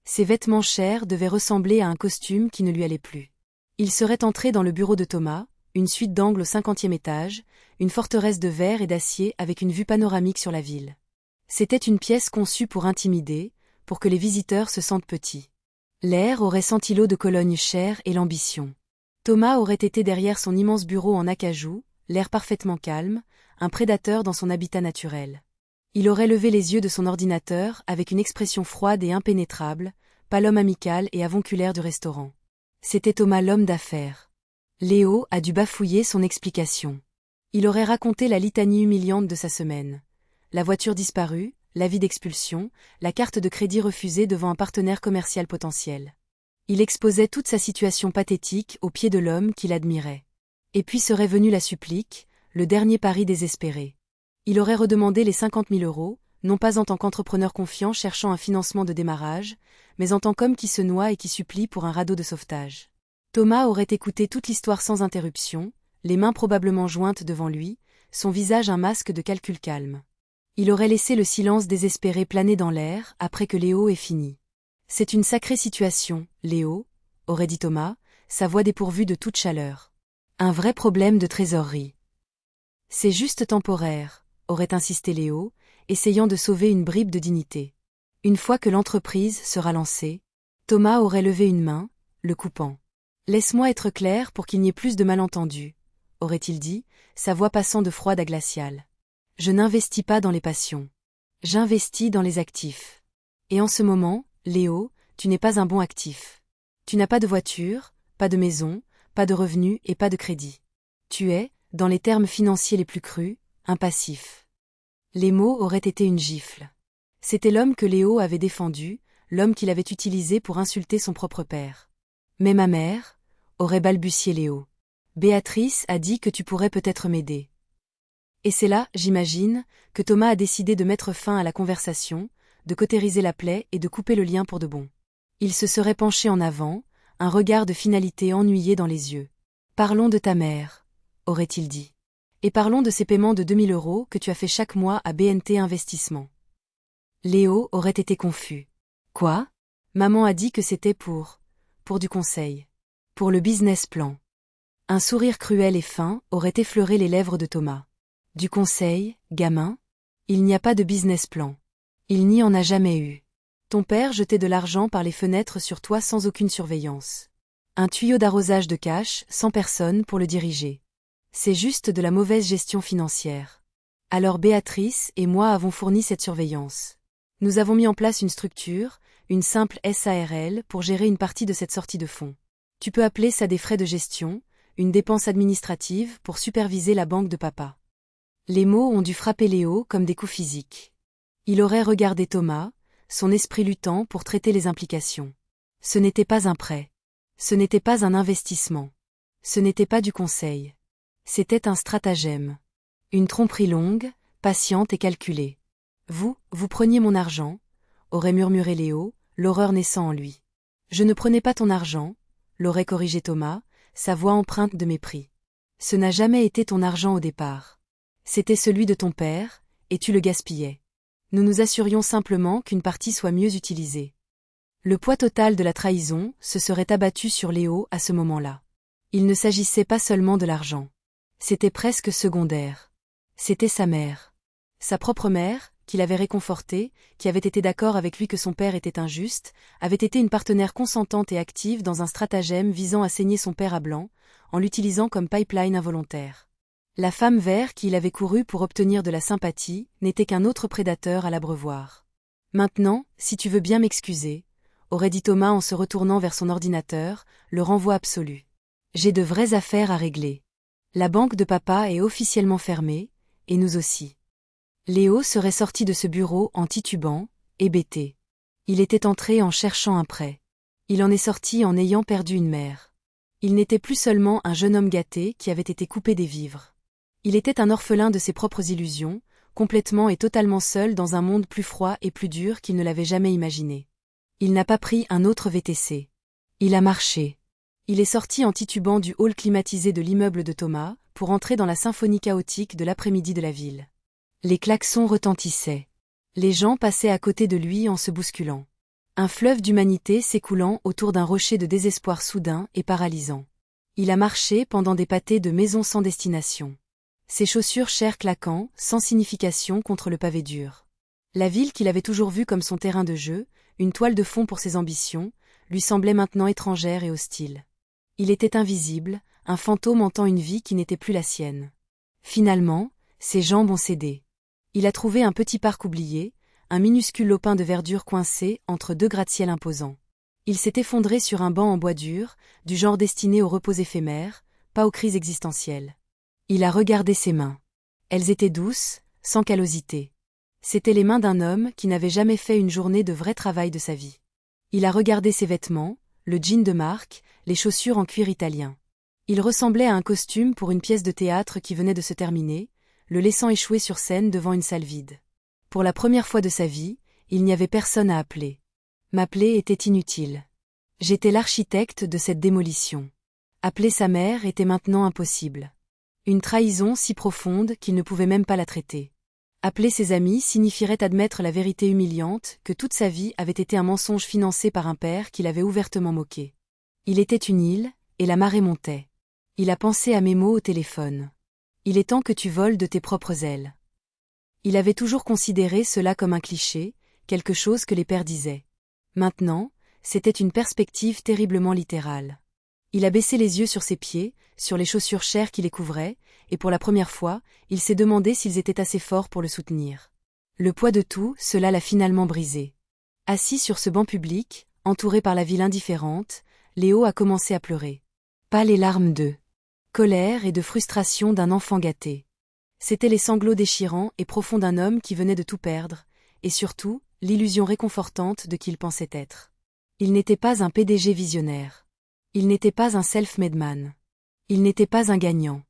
Ses vêtements chers devaient ressembler à un costume qui ne lui allait plus. Il serait entré dans le bureau de Thomas, une suite d'angles au 50e étage, une forteresse de verre et d'acier avec une vue panoramique sur la ville. C'était une pièce conçue pour intimider, pour que les visiteurs se sentent petits. L'air aurait senti l'eau de Cologne chère et l'ambition. Thomas aurait été derrière son immense bureau en acajou, l'air parfaitement calme, un prédateur dans son habitat naturel. Il aurait levé les yeux de son ordinateur avec une expression froide et impénétrable, pas l'homme amical et avonculaire du restaurant. C'était Thomas l'homme d'affaires. Léo a dû bafouiller son explication. Il aurait raconté la litanie humiliante de sa semaine. La voiture disparue, l'avis d'expulsion, la carte de crédit refusée devant un partenaire commercial potentiel. Il exposait toute sa situation pathétique aux pieds de l'homme qu'il admirait. Et puis serait venue la supplique, le dernier pari désespéré. Il aurait redemandé les 50 000 €, non pas en tant qu'entrepreneur confiant cherchant un financement de démarrage, mais en tant qu'homme qui se noie et qui supplie pour un radeau de sauvetage. Thomas aurait écouté toute l'histoire sans interruption, les mains probablement jointes devant lui, son visage un masque de calcul calme. Il aurait laissé le silence désespéré planer dans l'air après que Léo ait fini. « C'est une sacrée situation, Léo », aurait dit Thomas, sa voix dépourvue de toute chaleur. « Un vrai problème de trésorerie. »« C'est juste temporaire », aurait insisté Léo, essayant de sauver une bribe de dignité. Une fois que l'entreprise sera lancée, Thomas aurait levé une main, le coupant. « Laisse-moi être clair pour qu'il n'y ait plus de malentendus », aurait-il dit, sa voix passant de froide à glaciale. « Je n'investis pas dans les passions. J'investis dans les actifs. Et en ce moment, Léo, tu n'es pas un bon actif. Tu n'as pas de voiture, pas de maison, pas de revenus et pas de crédit. Tu es, dans les termes financiers les plus crus, un passif. » Les mots auraient été une gifle. C'était l'homme que Léo avait défendu, l'homme qu'il avait utilisé pour insulter son propre père. « Mais ma mère », aurait balbutié Léo. « Béatrice a dit que tu pourrais peut-être m'aider. » Et c'est là, j'imagine, que Thomas a décidé de mettre fin à la conversation, de cautériser la plaie et de couper le lien pour de bon. Il se serait penché en avant, un regard de finalité ennuyé dans les yeux. « Parlons de ta mère », aurait-il dit. « Et parlons de ces paiements de 2 000 € que tu as fait chaque mois à BNT Investissement. » Léo aurait été confus. « Quoi ? Maman a dit que c'était pour du conseil. Pour le business plan. » Un sourire cruel et fin aurait effleuré les lèvres de Thomas. « Du conseil, gamin ? Il n'y a pas de business plan. Il n'y en a jamais eu. Ton père jetait de l'argent par les fenêtres sur toi sans aucune surveillance. Un tuyau d'arrosage de cash, sans personne pour le diriger. C'est juste de la mauvaise gestion financière. Alors Béatrice et moi avons fourni cette surveillance. Nous avons mis en place une structure, une simple SARL pour gérer une partie de cette sortie de fonds. Tu peux appeler ça des frais de gestion, une dépense administrative pour superviser la banque de papa. » Les mots ont dû frapper Léo comme des coups physiques. Il aurait regardé Thomas, son esprit luttant pour traiter les implications. Ce n'était pas un prêt. Ce n'était pas un investissement. Ce n'était pas du conseil. C'était un stratagème. Une tromperie longue, patiente et calculée. « Vous preniez mon argent », aurait murmuré Léo, l'horreur naissant en lui. « Je ne prenais pas ton argent », l'aurait corrigé Thomas, sa voix empreinte de mépris. « Ce n'a jamais été ton argent au départ. C'était celui de ton père, et tu le gaspillais. Nous nous assurions simplement qu'une partie soit mieux utilisée. » Le poids total de la trahison se serait abattu sur Léo à ce moment-là. Il ne s'agissait pas seulement de l'argent. C'était presque secondaire. C'était sa mère. Sa propre mère, qui l'avait réconforté, qui avait été d'accord avec lui que son père était injuste, avait été une partenaire consentante et active dans un stratagème visant à saigner son père à blanc, en l'utilisant comme pipeline involontaire. La femme vers qui il avait couru pour obtenir de la sympathie n'était qu'un autre prédateur à l'abreuvoir. « Maintenant, si tu veux bien m'excuser », aurait dit Thomas en se retournant vers son ordinateur, le renvoi absolu. « J'ai de vraies affaires à régler. La banque de papa est officiellement fermée, et nous aussi. » Léo serait sorti de ce bureau en titubant, hébété. Il était entré en cherchant un prêt. Il en est sorti en ayant perdu une mère. Il n'était plus seulement un jeune homme gâté qui avait été coupé des vivres. Il était un orphelin de ses propres illusions, complètement et totalement seul dans un monde plus froid et plus dur qu'il ne l'avait jamais imaginé. Il n'a pas pris un autre VTC. Il a marché. Il est sorti en titubant du hall climatisé de l'immeuble de Thomas, pour entrer dans la symphonie chaotique de l'après-midi de la ville. Les klaxons retentissaient. Les gens passaient à côté de lui en se bousculant. Un fleuve d'humanité s'écoulant autour d'un rocher de désespoir soudain et paralysant. Il a marché pendant des pâtés de maisons sans destination. Ses chaussures chères claquant, sans signification contre le pavé dur. La ville qu'il avait toujours vue comme son terrain de jeu, une toile de fond pour ses ambitions, lui semblait maintenant étrangère et hostile. Il était invisible, un fantôme hantant une vie qui n'était plus la sienne. Finalement, ses jambes ont cédé. Il a trouvé un petit parc oublié, un minuscule lopin de verdure coincé entre deux gratte-ciel imposants. Il s'est effondré sur un banc en bois dur, du genre destiné au repos éphémère, pas aux crises existentielles. Il a regardé ses mains. Elles étaient douces, sans callosité. C'étaient les mains d'un homme qui n'avait jamais fait une journée de vrai travail de sa vie. Il a regardé ses vêtements, le jean de marque, les chaussures en cuir italien. Il ressemblait à un costume pour une pièce de théâtre qui venait de se terminer, le laissant échouer sur scène devant une salle vide. Pour la première fois de sa vie, il n'y avait personne à appeler. M'appeler était inutile. J'étais l'architecte de cette démolition. Appeler sa mère était maintenant impossible. Une trahison si profonde qu'il ne pouvait même pas la traiter. Appeler ses amis signifierait admettre la vérité humiliante que toute sa vie avait été un mensonge financé par un père qui l'avait ouvertement moqué. Il était une île, et la marée montait. Il a pensé à mes mots au téléphone. Il est temps que tu voles de tes propres ailes. Il avait toujours considéré cela comme un cliché, quelque chose que les pères disaient. Maintenant, c'était une perspective terriblement littérale. Il a baissé les yeux sur ses pieds, sur les chaussures chères qui les couvraient, et pour la première fois, il s'est demandé s'ils étaient assez forts pour le soutenir. Le poids de tout, cela l'a finalement brisé. Assis sur ce banc public, entouré par la ville indifférente, Léo a commencé à pleurer. Pas les larmes de colère et de frustration d'un enfant gâté. C'étaient les sanglots déchirants et profonds d'un homme qui venait de tout perdre, et surtout, l'illusion réconfortante de qui il pensait être. Il n'était pas un PDG visionnaire. Il n'était pas un self-made man. Il n'était pas un gagnant.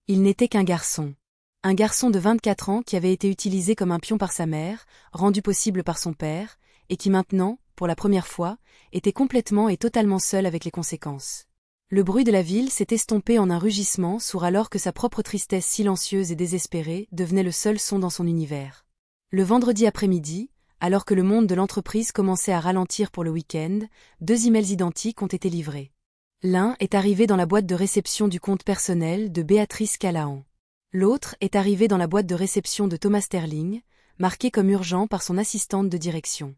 Il n'était qu'un garçon. Un garçon de 24 ans qui avait été utilisé comme un pion par sa mère, rendu possible par son père, et qui maintenant, pour la première fois, était complètement et totalement seul avec les conséquences. Le bruit de la ville s'est estompé en un rugissement sourd alors que sa propre tristesse silencieuse et désespérée devenait le seul son dans son univers. Le vendredi après-midi, alors que le monde de l'entreprise commençait à ralentir pour le week-end, 2 emails identiques ont été livrés. L'un est arrivé dans la boîte de réception du compte personnel de Béatrice Callahan. L'autre est arrivé dans la boîte de réception de Thomas Sterling, marqué comme urgent par son assistante de direction.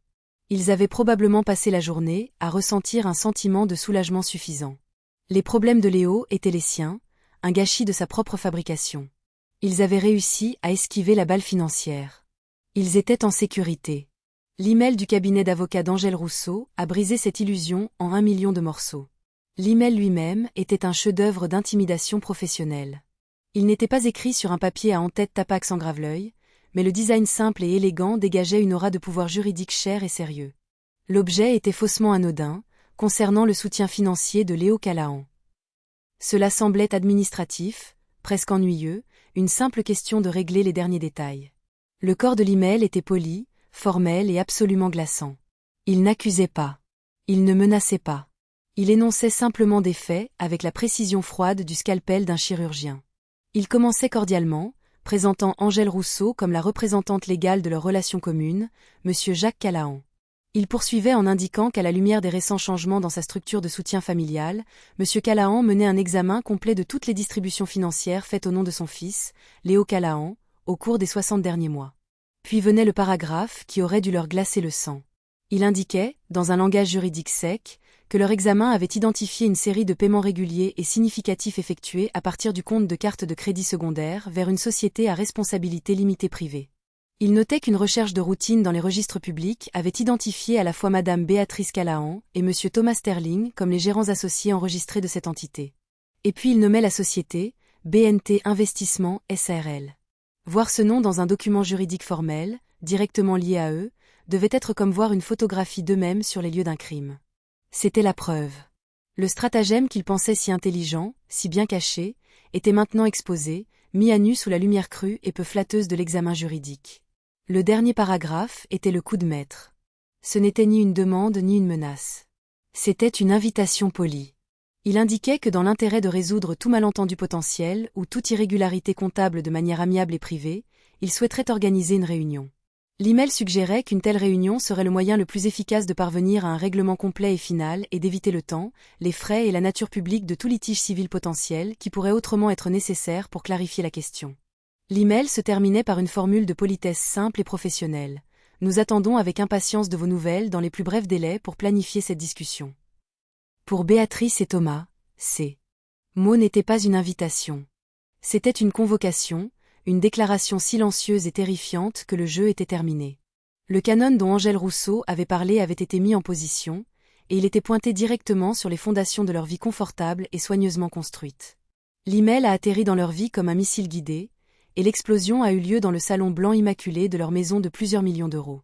Ils avaient probablement passé la journée à ressentir un sentiment de soulagement suffisant. Les problèmes de Léo étaient les siens, un gâchis de sa propre fabrication. Ils avaient réussi à esquiver la balle financière. Ils étaient en sécurité. L'email du cabinet d'avocats d'Angèle Rousseau a brisé cette illusion en 1 million de morceaux. L'email lui-même était un chef-d'œuvre d'intimidation professionnelle. Il n'était pas écrit sur un papier à en-tête tapax en grave-l'œil, mais le design simple et élégant dégageait une aura de pouvoir juridique cher et sérieux. L'objet était faussement anodin, concernant le soutien financier de Léo Callahan. Cela semblait administratif, presque ennuyeux, une simple question de régler les derniers détails. Le corps de l'email était poli, formel et absolument glaçant. Il n'accusait pas. Il ne menaçait pas. Il énonçait simplement des faits avec la précision froide du scalpel d'un chirurgien. Il commençait cordialement, présentant Angèle Rousseau comme la représentante légale de leur relation commune, Monsieur Jacques Callahan. Il poursuivait en indiquant qu'à la lumière des récents changements dans sa structure de soutien familial, Monsieur Callahan menait un examen complet de toutes les distributions financières faites au nom de son fils, Léo Callahan, au cours des 60 derniers mois. Puis venait le paragraphe qui aurait dû leur glacer le sang. Il indiquait, dans un langage juridique sec, que leur examen avait identifié une série de paiements réguliers et significatifs effectués à partir du compte de carte de crédit secondaire vers une société à responsabilité limitée privée. Il notait qu'une recherche de routine dans les registres publics avait identifié à la fois Madame Béatrice Callahan et Monsieur Thomas Sterling comme les gérants associés enregistrés de cette entité. Et puis il nommait la société, BNT Investissement SARL. Voir ce nom dans un document juridique formel, directement lié à eux, devait être comme voir une photographie d'eux-mêmes sur les lieux d'un crime. C'était la preuve. Le stratagème qu'ils pensaient si intelligent, si bien caché, était maintenant exposé, mis à nu sous la lumière crue et peu flatteuse de l'examen juridique. Le dernier paragraphe était le coup de maître. Ce n'était ni une demande ni une menace. C'était une invitation polie. Il indiquait que dans l'intérêt de résoudre tout malentendu potentiel ou toute irrégularité comptable de manière amiable et privée, il souhaiterait organiser une réunion. L'email suggérait qu'une telle réunion serait le moyen le plus efficace de parvenir à un règlement complet et final et d'éviter le temps, les frais et la nature publique de tout litige civil potentiel qui pourrait autrement être nécessaire pour clarifier la question. L'email se terminait par une formule de politesse simple et professionnelle. Nous attendons avec impatience de vos nouvelles dans les plus brefs délais pour planifier cette discussion. Pour Béatrice et Thomas, ces mots n'étaient pas une invitation. C'était une convocation, une déclaration silencieuse et terrifiante que le jeu était terminé. Le canon dont Angèle Rousseau avait parlé avait été mis en position, et il était pointé directement sur les fondations de leur vie confortable et soigneusement construite. L'email a atterri dans leur vie comme un missile guidé, et l'explosion a eu lieu dans le salon blanc immaculé de leur maison de plusieurs millions d'euros.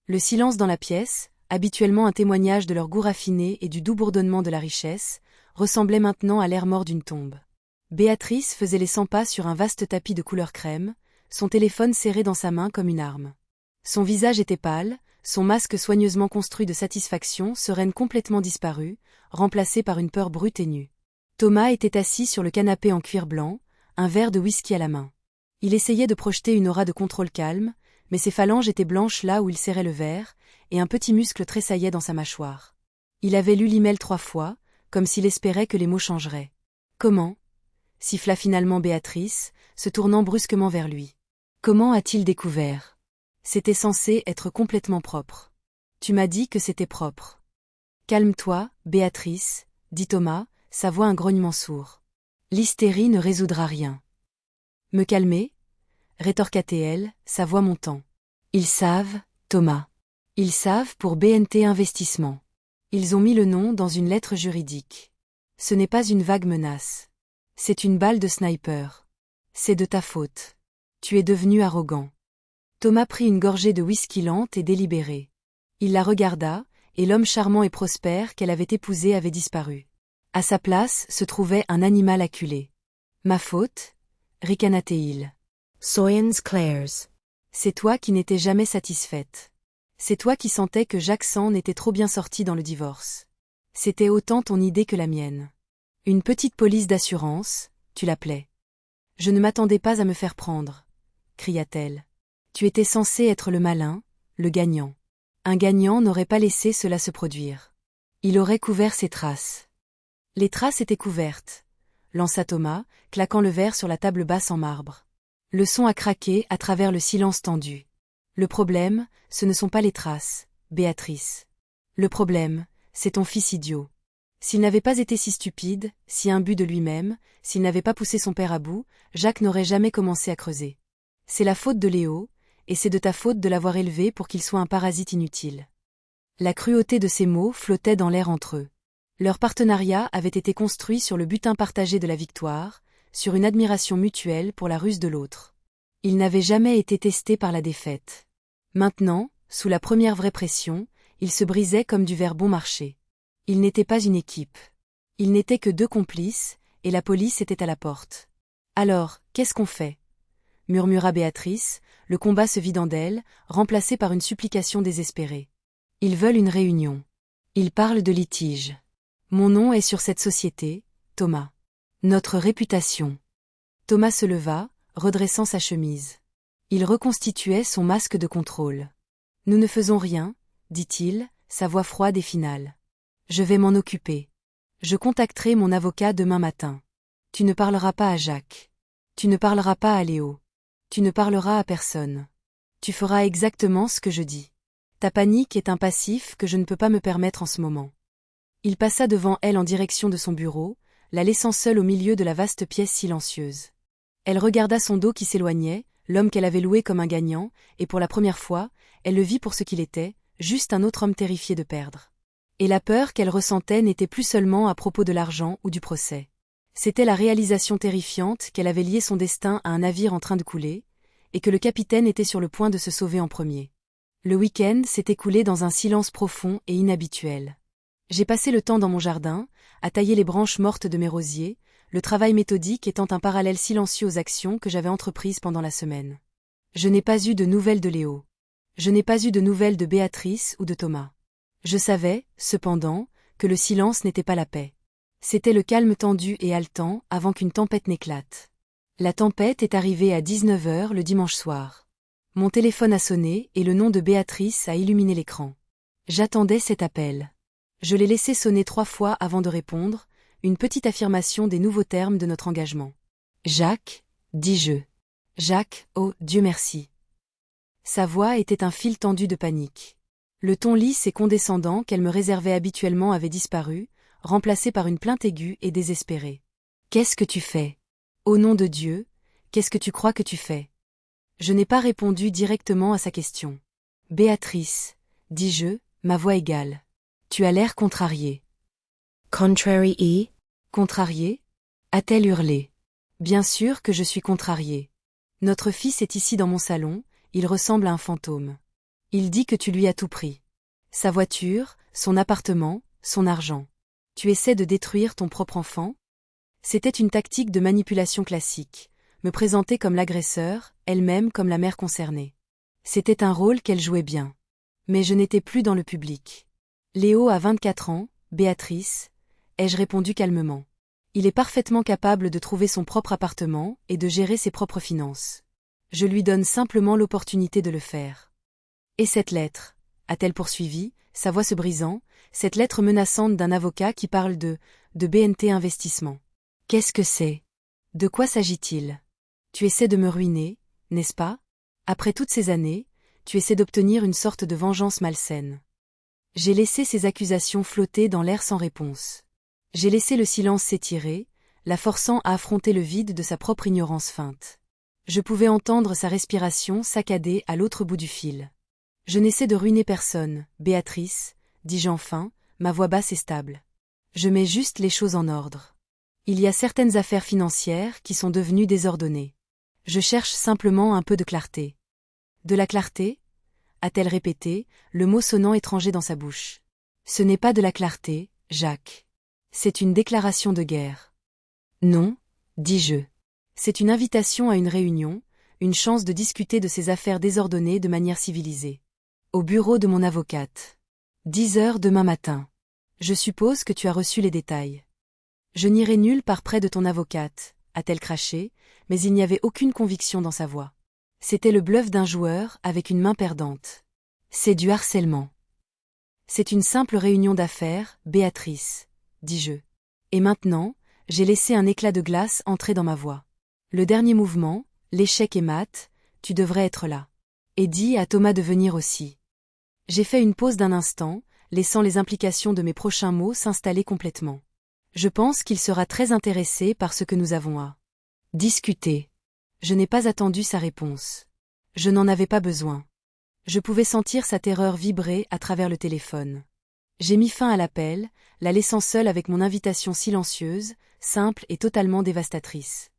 Le silence dans la pièce, habituellement un témoignage de leur goût raffiné et du doux bourdonnement de la richesse, ressemblait maintenant à l'air mort d'une tombe. Béatrice faisait les 100 pas sur un vaste tapis de couleur crème, son téléphone serré dans sa main comme une arme. Son visage était pâle, son masque soigneusement construit de satisfaction sereine complètement disparu, remplacé par une peur brute et nue. Thomas était assis sur le canapé en cuir blanc, un verre de whisky à la main. Il essayait de projeter une aura de contrôle calme, mais ses phalanges étaient blanches là où il serrait le verre, et un petit muscle tressaillait dans sa mâchoire. Il avait lu l'email 3 fois, comme s'il espérait que les mots changeraient. « Comment » siffla finalement Béatrice, se tournant brusquement vers lui. « Comment a-t-il découvert » C'était censé être complètement propre. « Tu m'as dit que c'était propre. »« Calme-toi, Béatrice, » dit Thomas, sa voix un grognement sourd. « L'hystérie ne résoudra rien. »« Me calmer » rétorqua-t-elle, sa voix montant. « Ils savent, Thomas. Ils savent pour BNT Investissement. Ils ont mis le nom dans une lettre juridique. Ce n'est pas une vague menace. C'est une balle de sniper. C'est de ta faute. Tu es devenu arrogant. » Thomas prit une gorgée de whisky lente et délibérée. Il la regarda, et l'homme charmant et prospère qu'elle avait épousé avait disparu. À sa place se trouvait un animal acculé. « Ma faute » ricana-t-il. « Soyens clairs. C'est toi qui n'étais jamais satisfaite. C'est toi qui sentais que Jacques Sand était trop bien sorti dans le divorce. C'était autant ton idée que la mienne. Une petite police d'assurance, tu l'appelais. Je ne m'attendais pas à me faire prendre, cria-t-elle. Tu étais censé être le malin, le gagnant. Un gagnant n'aurait pas laissé cela se produire. Il aurait couvert ses traces. Les traces étaient couvertes, lança Thomas, claquant le verre sur la table basse en marbre. Le son a craqué à travers le silence tendu. Le problème, ce ne sont pas les traces, Béatrice. Le problème, c'est ton fils idiot. S'il n'avait pas été si stupide, si imbu de lui-même, s'il n'avait pas poussé son père à bout, Jacques n'aurait jamais commencé à creuser. C'est la faute de Léo, et c'est de ta faute de l'avoir élevé pour qu'il soit un parasite inutile. La cruauté de ces mots flottait dans l'air entre eux. Leur partenariat avait été construit sur le butin partagé de la victoire, sur une admiration mutuelle pour la ruse de l'autre. Il n'avait jamais été testé par la défaite. Maintenant, sous la première vraie pression, il se brisait comme du verre bon marché. Il n'était pas une équipe. Il n'était que 2 complices, et la police était à la porte. « Alors, qu'est-ce qu'on fait » murmura Béatrice, le combat se vidant d'elle, remplacé par une supplication désespérée. « Ils veulent une réunion. Ils parlent de litige. Mon nom est sur cette société, Thomas. Notre réputation. » Thomas se leva, redressant sa chemise. Il reconstituait son masque de contrôle. « Nous ne faisons rien, » dit-il, sa voix froide et finale. « Je vais m'en occuper. Je contacterai mon avocat demain matin. Tu ne parleras pas à Jacques. Tu ne parleras pas à Léo. Tu ne parleras à personne. Tu feras exactement ce que je dis. Ta panique est un passif que je ne peux pas me permettre en ce moment. » Il passa devant elle en direction de son bureau, la laissant seule au milieu de la vaste pièce silencieuse. Elle regarda son dos qui s'éloignait, l'homme qu'elle avait loué comme un gagnant, et pour la première fois, elle le vit pour ce qu'il était, juste un autre homme terrifié de perdre. Et la peur qu'elle ressentait n'était plus seulement à propos de l'argent ou du procès. C'était la réalisation terrifiante qu'elle avait lié son destin à un navire en train de couler, et que le capitaine était sur le point de se sauver en premier. Le week-end s'est écoulé dans un silence profond et inhabituel. J'ai passé le temps dans mon jardin, à tailler les branches mortes de mes rosiers, le travail méthodique étant un parallèle silencieux aux actions que j'avais entreprises pendant la semaine. Je n'ai pas eu de nouvelles de Léo. Je n'ai pas eu de nouvelles de Béatrice ou de Thomas. Je savais, cependant, que le silence n'était pas la paix. C'était le calme tendu et haletant avant qu'une tempête n'éclate. La tempête est arrivée à 19h le dimanche soir. Mon téléphone a sonné et le nom de Béatrice a illuminé l'écran. J'attendais cet appel. Je l'ai laissé sonner 3 fois avant de répondre, une petite affirmation des nouveaux termes de notre engagement. « Jacques » dis-je. « Jacques, oh, Dieu merci. » Sa voix était un fil tendu de panique. Le ton lisse et condescendant qu'elle me réservait habituellement avait disparu, remplacé par une plainte aiguë et désespérée. « Qu'est-ce que tu fais ? Au nom de Dieu, qu'est-ce que tu crois que tu fais ?» Je n'ai pas répondu directement à sa question. « Béatrice, dis-je, ma voix égale. Tu as l'air contrariée. »« Contrary e » Contrariée ? A-t-elle hurlé. Bien sûr que je suis contrariée. Notre fils est ici dans mon salon, il ressemble à un fantôme. Il dit que tu lui as tout pris. Sa voiture, son appartement, son argent. Tu essaies de détruire ton propre enfant? C'était une tactique de manipulation classique, me présenter comme l'agresseur, elle-même comme la mère concernée. C'était un rôle qu'elle jouait bien. Mais je n'étais plus dans le public. Léo a 24 ans, Béatrice, ai-je répondu calmement. Il est parfaitement capable de trouver son propre appartement et de gérer ses propres finances. Je lui donne simplement l'opportunité de le faire. Et cette lettre, a-t-elle poursuivi, sa voix se brisant, cette lettre menaçante d'un avocat qui parle de BNT Investissement. Qu'est-ce que c'est? De quoi s'agit-il? Tu essaies de me ruiner, n'est-ce pas? Après toutes ces années, tu essaies d'obtenir une sorte de vengeance malsaine. J'ai laissé ces accusations flotter dans l'air sans réponse. J'ai laissé le silence s'étirer, la forçant à affronter le vide de sa propre ignorance feinte. Je pouvais entendre sa respiration saccadée à l'autre bout du fil. Je n'essaie de ruiner personne, Béatrice, dis-je enfin, ma voix basse et stable. Je mets juste les choses en ordre. Il y a certaines affaires financières qui sont devenues désordonnées. Je cherche simplement un peu de clarté. De la clarté? A-t-elle répété, le mot sonnant étranger dans sa bouche. Ce n'est pas de la clarté, Jacques. C'est une déclaration de guerre. Non, dis-je. C'est une invitation à une réunion, une chance de discuter de ces affaires désordonnées de manière civilisée. Au bureau de mon avocate. 10 heures demain matin. Je suppose que tu as reçu les détails. Je n'irai nulle part près de ton avocate, a-t-elle craché, mais il n'y avait aucune conviction dans sa voix. C'était le bluff d'un joueur avec une main perdante. C'est du harcèlement. C'est une simple réunion d'affaires, Béatrice, dis-je. Et maintenant, j'ai laissé un éclat de glace entrer dans ma voix. Le dernier mouvement, l'échec est mat, tu devrais être là. Et dis à Thomas de venir aussi. J'ai fait une pause d'un instant, laissant les implications de mes prochains mots s'installer complètement. Je pense qu'il sera très intéressé par ce que nous avons à discuter. Je n'ai pas attendu sa réponse. Je n'en avais pas besoin. Je pouvais sentir sa terreur vibrer à travers le téléphone. J'ai mis fin à l'appel, la laissant seule avec mon invitation silencieuse, simple et totalement dévastatrice.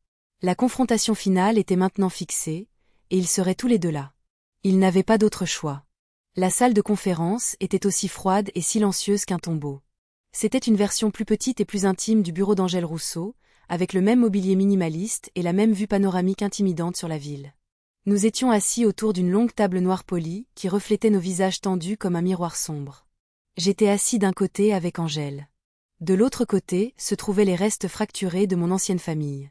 La confrontation finale était maintenant fixée, et ils seraient tous les deux là. Ils n'avaient pas d'autre choix. La salle de conférence était aussi froide et silencieuse qu'un tombeau. C'était une version plus petite et plus intime du bureau d'Angèle Rousseau, avec le même mobilier minimaliste et la même vue panoramique intimidante sur la ville. Nous étions assis autour d'une longue table noire polie qui reflétait nos visages tendus comme un miroir sombre. J'étais assis d'un côté avec Angèle. De l'autre côté se trouvaient les restes fracturés de mon ancienne famille.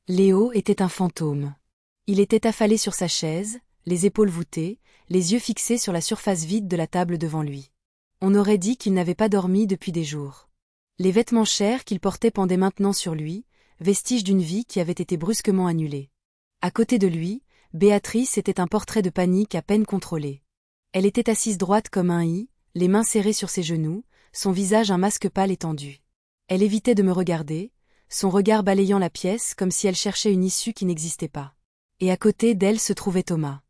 Léo était un fantôme. Il était affalé sur sa chaise, les épaules voûtées, les yeux fixés sur la surface vide de la table devant lui. On aurait dit qu'il n'avait pas dormi depuis des jours. Les vêtements chers qu'il portait pendaient maintenant sur lui, vestiges d'une vie qui avait été brusquement annulée. À côté de lui, Béatrice était un portrait de panique à peine contrôlé. Elle était assise droite comme un i, les mains serrées sur ses genoux, son visage un masque pâle étendu. Elle évitait de me regarder, son regard balayant la pièce comme si elle cherchait une issue qui n'existait pas. Et à côté d'elle se trouvait Thomas.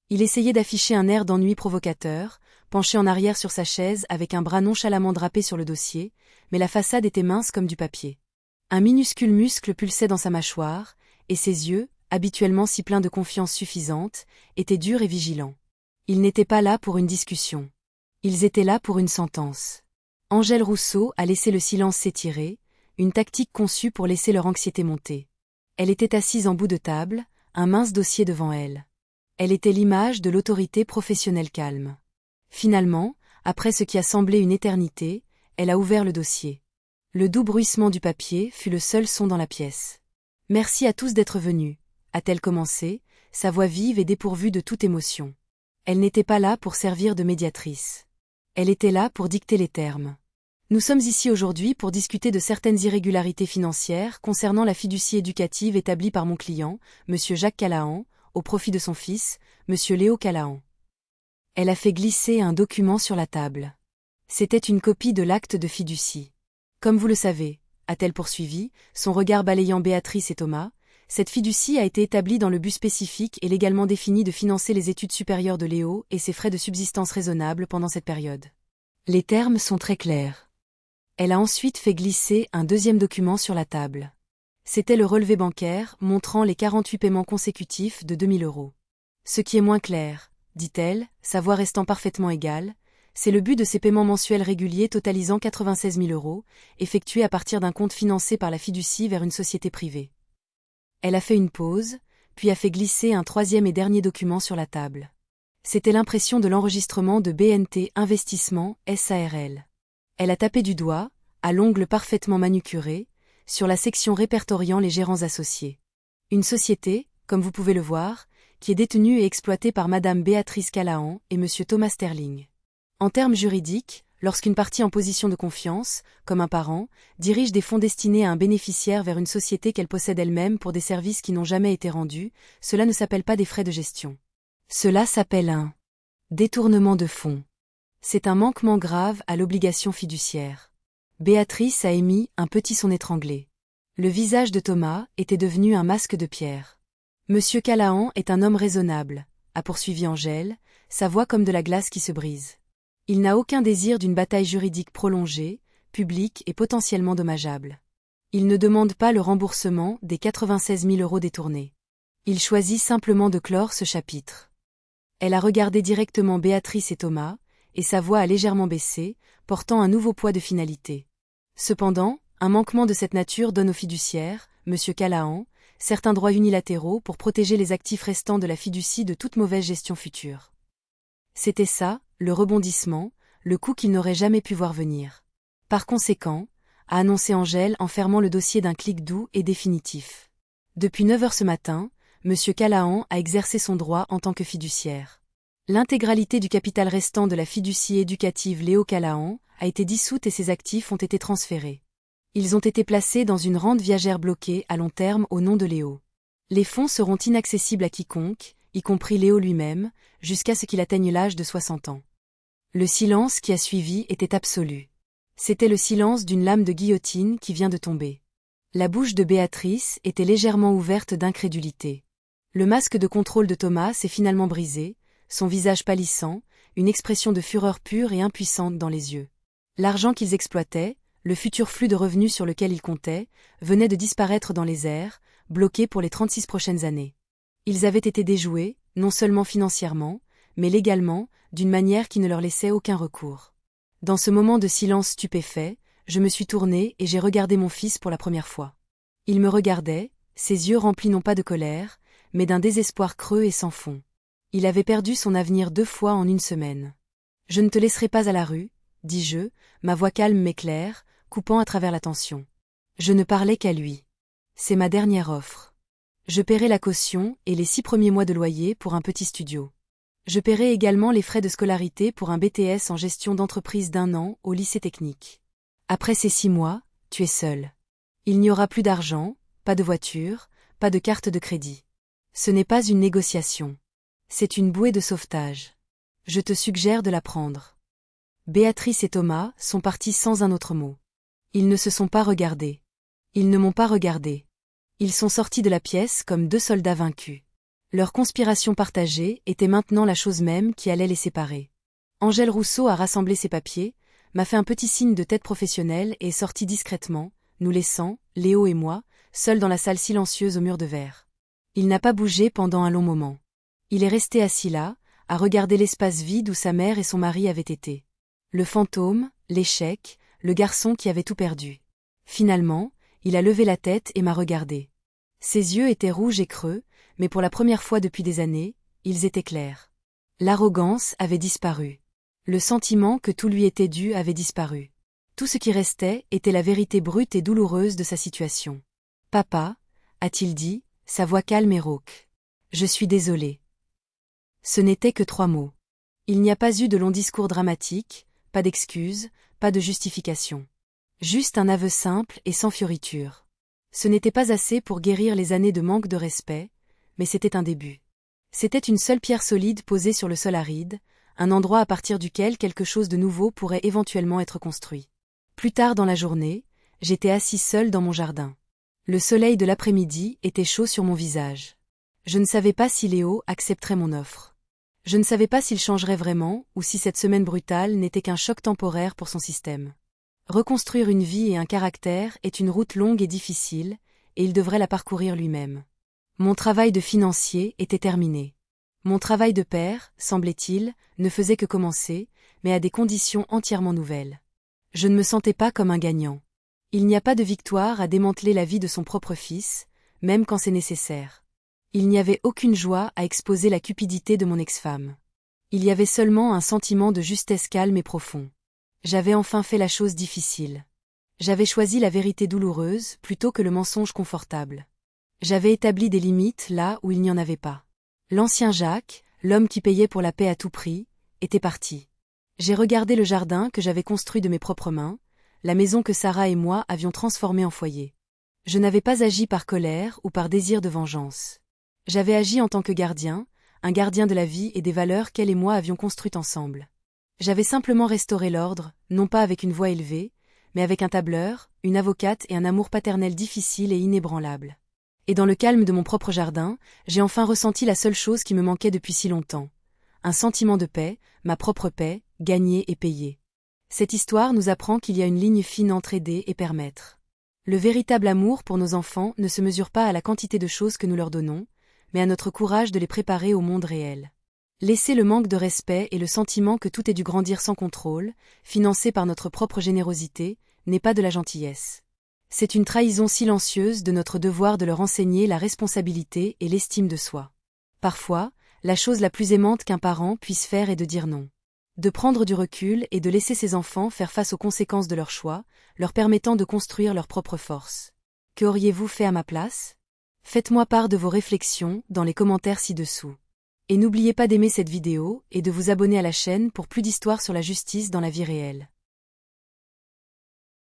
Il essayait d'afficher un air d'ennui provocateur, penché en arrière sur sa chaise avec un bras nonchalamment drapé sur le dossier, mais la façade était mince comme du papier. Un minuscule muscle pulsait dans sa mâchoire, et ses yeux, habituellement si pleins de confiance suffisante, étaient durs et vigilants. Ils n'étaient pas là pour une discussion. Ils étaient là pour une sentence. Angèle Rousseau a laissé le silence s'étirer, une tactique conçue pour laisser leur anxiété monter. Elle était assise en bout de table, un mince dossier devant elle. Elle était l'image de l'autorité professionnelle calme. Finalement, après ce qui a semblé une éternité, elle a ouvert le dossier. Le doux bruissement du papier fut le seul son dans la pièce. « Merci à tous d'être venus », a-t-elle commencé, sa voix vive et dépourvue de toute émotion. Elle n'était pas là pour servir de médiatrice. Elle était là pour dicter les termes. Nous sommes ici aujourd'hui pour discuter de certaines irrégularités financières concernant la fiducie éducative établie par mon client, M. Jacques Calahan, au profit de son fils, M. Léo Calahan. Elle a fait glisser un document sur la table. C'était une copie de l'acte de fiducie. Comme vous le savez, a-t-elle poursuivi, son regard balayant Béatrice et Thomas, cette fiducie a été établie dans le but spécifique et légalement défini de financer les études supérieures de Léo et ses frais de subsistance raisonnables pendant cette période. Les termes sont très clairs. Elle a ensuite fait glisser un deuxième document sur la table. C'était le relevé bancaire montrant les 48 paiements consécutifs de 2000 euros. Ce qui est moins clair, dit-elle, sa voix restant parfaitement égale, c'est le but de ces paiements mensuels réguliers totalisant 96 000 euros, effectués à partir d'un compte financé par la fiducie vers une société privée. Elle a fait une pause, puis a fait glisser un troisième et dernier document sur la table. C'était l'impression de l'enregistrement de BNT Investissement SARL. Elle a tapé du doigt, à l'ongle parfaitement manucuré, sur la section répertoriant les gérants associés. Une société, comme vous pouvez le voir, qui est détenue et exploitée par Madame Béatrice Callahan et Monsieur Thomas Sterling. En termes juridiques, lorsqu'une partie en position de confiance, comme un parent, dirige des fonds destinés à un bénéficiaire vers une société qu'elle possède elle-même pour des services qui n'ont jamais été rendus, cela ne s'appelle pas des frais de gestion. Cela s'appelle un détournement de fonds. C'est un manquement grave à l'obligation fiduciaire. Béatrice a émis un petit son étranglé. Le visage de Thomas était devenu un masque de pierre. Monsieur Callahan est un homme raisonnable, a poursuivi Angèle, sa voix comme de la glace qui se brise. Il n'a aucun désir d'une bataille juridique prolongée, publique et potentiellement dommageable. Il ne demande pas le remboursement des 96 000 euros détournés. Il choisit simplement de clore ce chapitre. Elle a regardé directement Béatrice et Thomas, et sa voix a légèrement baissé, portant un nouveau poids de finalité. Cependant, un manquement de cette nature donne au fiduciaire, Monsieur Callahan, certains droits unilatéraux pour protéger les actifs restants de la fiducie de toute mauvaise gestion future. C'était ça, le rebondissement, le coup qu'il n'aurait jamais pu voir venir. Par conséquent, a annoncé Angèle en fermant le dossier d'un clic doux et définitif. Depuis 9 heures ce matin, Monsieur Callahan a exercé son droit en tant que fiduciaire. L'intégralité du capital restant de la fiducie éducative Léo Callahan a été dissoute et ses actifs ont été transférés. Ils ont été placés dans une rente viagère bloquée à long terme au nom de Léo. Les fonds seront inaccessibles à quiconque, y compris Léo lui-même, jusqu'à ce qu'il atteigne l'âge de 60 ans. Le silence qui a suivi était absolu. C'était le silence d'une lame de guillotine qui vient de tomber. La bouche de Béatrice était légèrement ouverte d'incrédulité. Le masque de contrôle de Thomas s'est finalement brisé, son visage pâlissant, une expression de fureur pure et impuissante dans les yeux. L'argent qu'ils exploitaient, le futur flux de revenus sur lequel ils comptaient, venait de disparaître dans les airs, bloqué pour les 36 prochaines années. Ils avaient été déjoués, non seulement financièrement, mais légalement, d'une manière qui ne leur laissait aucun recours. Dans ce moment de silence stupéfait, je me suis tournée et j'ai regardé mon fils pour la première fois. Il me regardait, ses yeux remplis non pas de colère, mais d'un désespoir creux et sans fond. Il avait perdu son avenir 2 fois en 1 semaine. « Je ne te laisserai pas à la rue, » dis-je, ma voix calme mais claire, coupant à travers la tension. Je ne parlais qu'à lui. C'est ma dernière offre. Je paierai la caution et les 6 premiers mois de loyer pour un petit studio. Je paierai également les frais de scolarité pour un BTS en gestion d'entreprise d'1 an au lycée technique. Après ces 6 mois, tu es seul. Il n'y aura plus d'argent, pas de voiture, pas de carte de crédit. Ce n'est pas une négociation. C'est une bouée de sauvetage. Je te suggère de la prendre. Béatrice et Thomas sont partis sans un autre mot. Ils ne se sont pas regardés. Ils ne m'ont pas regardé. Ils sont sortis de la pièce comme 2 soldats vaincus. Leur conspiration partagée était maintenant la chose même qui allait les séparer. Angèle Rousseau a rassemblé ses papiers, m'a fait un petit signe de tête professionnelle et est sortie discrètement, nous laissant, Léo et moi, seuls dans la salle silencieuse au mur de verre. Il n'a pas bougé pendant un long moment. Il est resté assis là, à regarder l'espace vide où sa mère et son mari avaient été. Le fantôme, l'échec, le garçon qui avait tout perdu. Finalement, il a levé la tête et m'a regardé. Ses yeux étaient rouges et creux, mais pour la première fois depuis des années, ils étaient clairs. L'arrogance avait disparu. Le sentiment que tout lui était dû avait disparu. Tout ce qui restait était la vérité brute et douloureuse de sa situation. « Papa » a-t-il dit, sa voix calme et rauque. « Je suis désolé. » Ce n'étaient que 3 mots. Il n'y a pas eu de long discours dramatique, pas d'excuses, pas de justification. Juste un aveu simple et sans fioriture. Ce n'était pas assez pour guérir les années de manque de respect, mais c'était un début. C'était une seule pierre solide posée sur le sol aride, un endroit à partir duquel quelque chose de nouveau pourrait éventuellement être construit. Plus tard dans la journée, j'étais assis seul dans mon jardin. Le soleil de l'après-midi était chaud sur mon visage. Je ne savais pas si Léo accepterait mon offre. Je ne savais pas s'il changerait vraiment ou si cette semaine brutale n'était qu'un choc temporaire pour son système. Reconstruire une vie et un caractère est une route longue et difficile, et il devrait la parcourir lui-même. Mon travail de financier était terminé. Mon travail de père, semblait-il, ne faisait que commencer, mais à des conditions entièrement nouvelles. Je ne me sentais pas comme un gagnant. Il n'y a pas de victoire à démanteler la vie de son propre fils, même quand c'est nécessaire. Il n'y avait aucune joie à exposer la cupidité de mon ex-femme. Il y avait seulement un sentiment de justesse calme et profond. J'avais enfin fait la chose difficile. J'avais choisi la vérité douloureuse plutôt que le mensonge confortable. J'avais établi des limites là où il n'y en avait pas. L'ancien Jacques, l'homme qui payait pour la paix à tout prix, était parti. J'ai regardé le jardin que j'avais construit de mes propres mains, la maison que Sarah et moi avions transformée en foyer. Je n'avais pas agi par colère ou par désir de vengeance. J'avais agi en tant que gardien, un gardien de la vie et des valeurs qu'elle et moi avions construites ensemble. J'avais simplement restauré l'ordre, non pas avec une voix élevée, mais avec un tableur, une avocate et un amour paternel difficile et inébranlable. Et dans le calme de mon propre jardin, j'ai enfin ressenti la seule chose qui me manquait depuis si longtemps. Un sentiment de paix, ma propre paix, gagnée et payée. Cette histoire nous apprend qu'il y a une ligne fine entre aider et permettre. Le véritable amour pour nos enfants ne se mesure pas à la quantité de choses que nous leur donnons, mais à notre courage de les préparer au monde réel. Laisser le manque de respect et le sentiment que tout est dû grandir sans contrôle, financé par notre propre générosité, n'est pas de la gentillesse. C'est une trahison silencieuse de notre devoir de leur enseigner la responsabilité et l'estime de soi. Parfois, la chose la plus aimante qu'un parent puisse faire est de dire non. De prendre du recul et de laisser ses enfants faire face aux conséquences de leurs choix, leur permettant de construire leur propre force. Que auriez-vous fait à ma place? Faites-moi part de vos réflexions dans les commentaires ci-dessous. Et n'oubliez pas d'aimer cette vidéo et de vous abonner à la chaîne pour plus d'histoires sur la justice dans la vie réelle.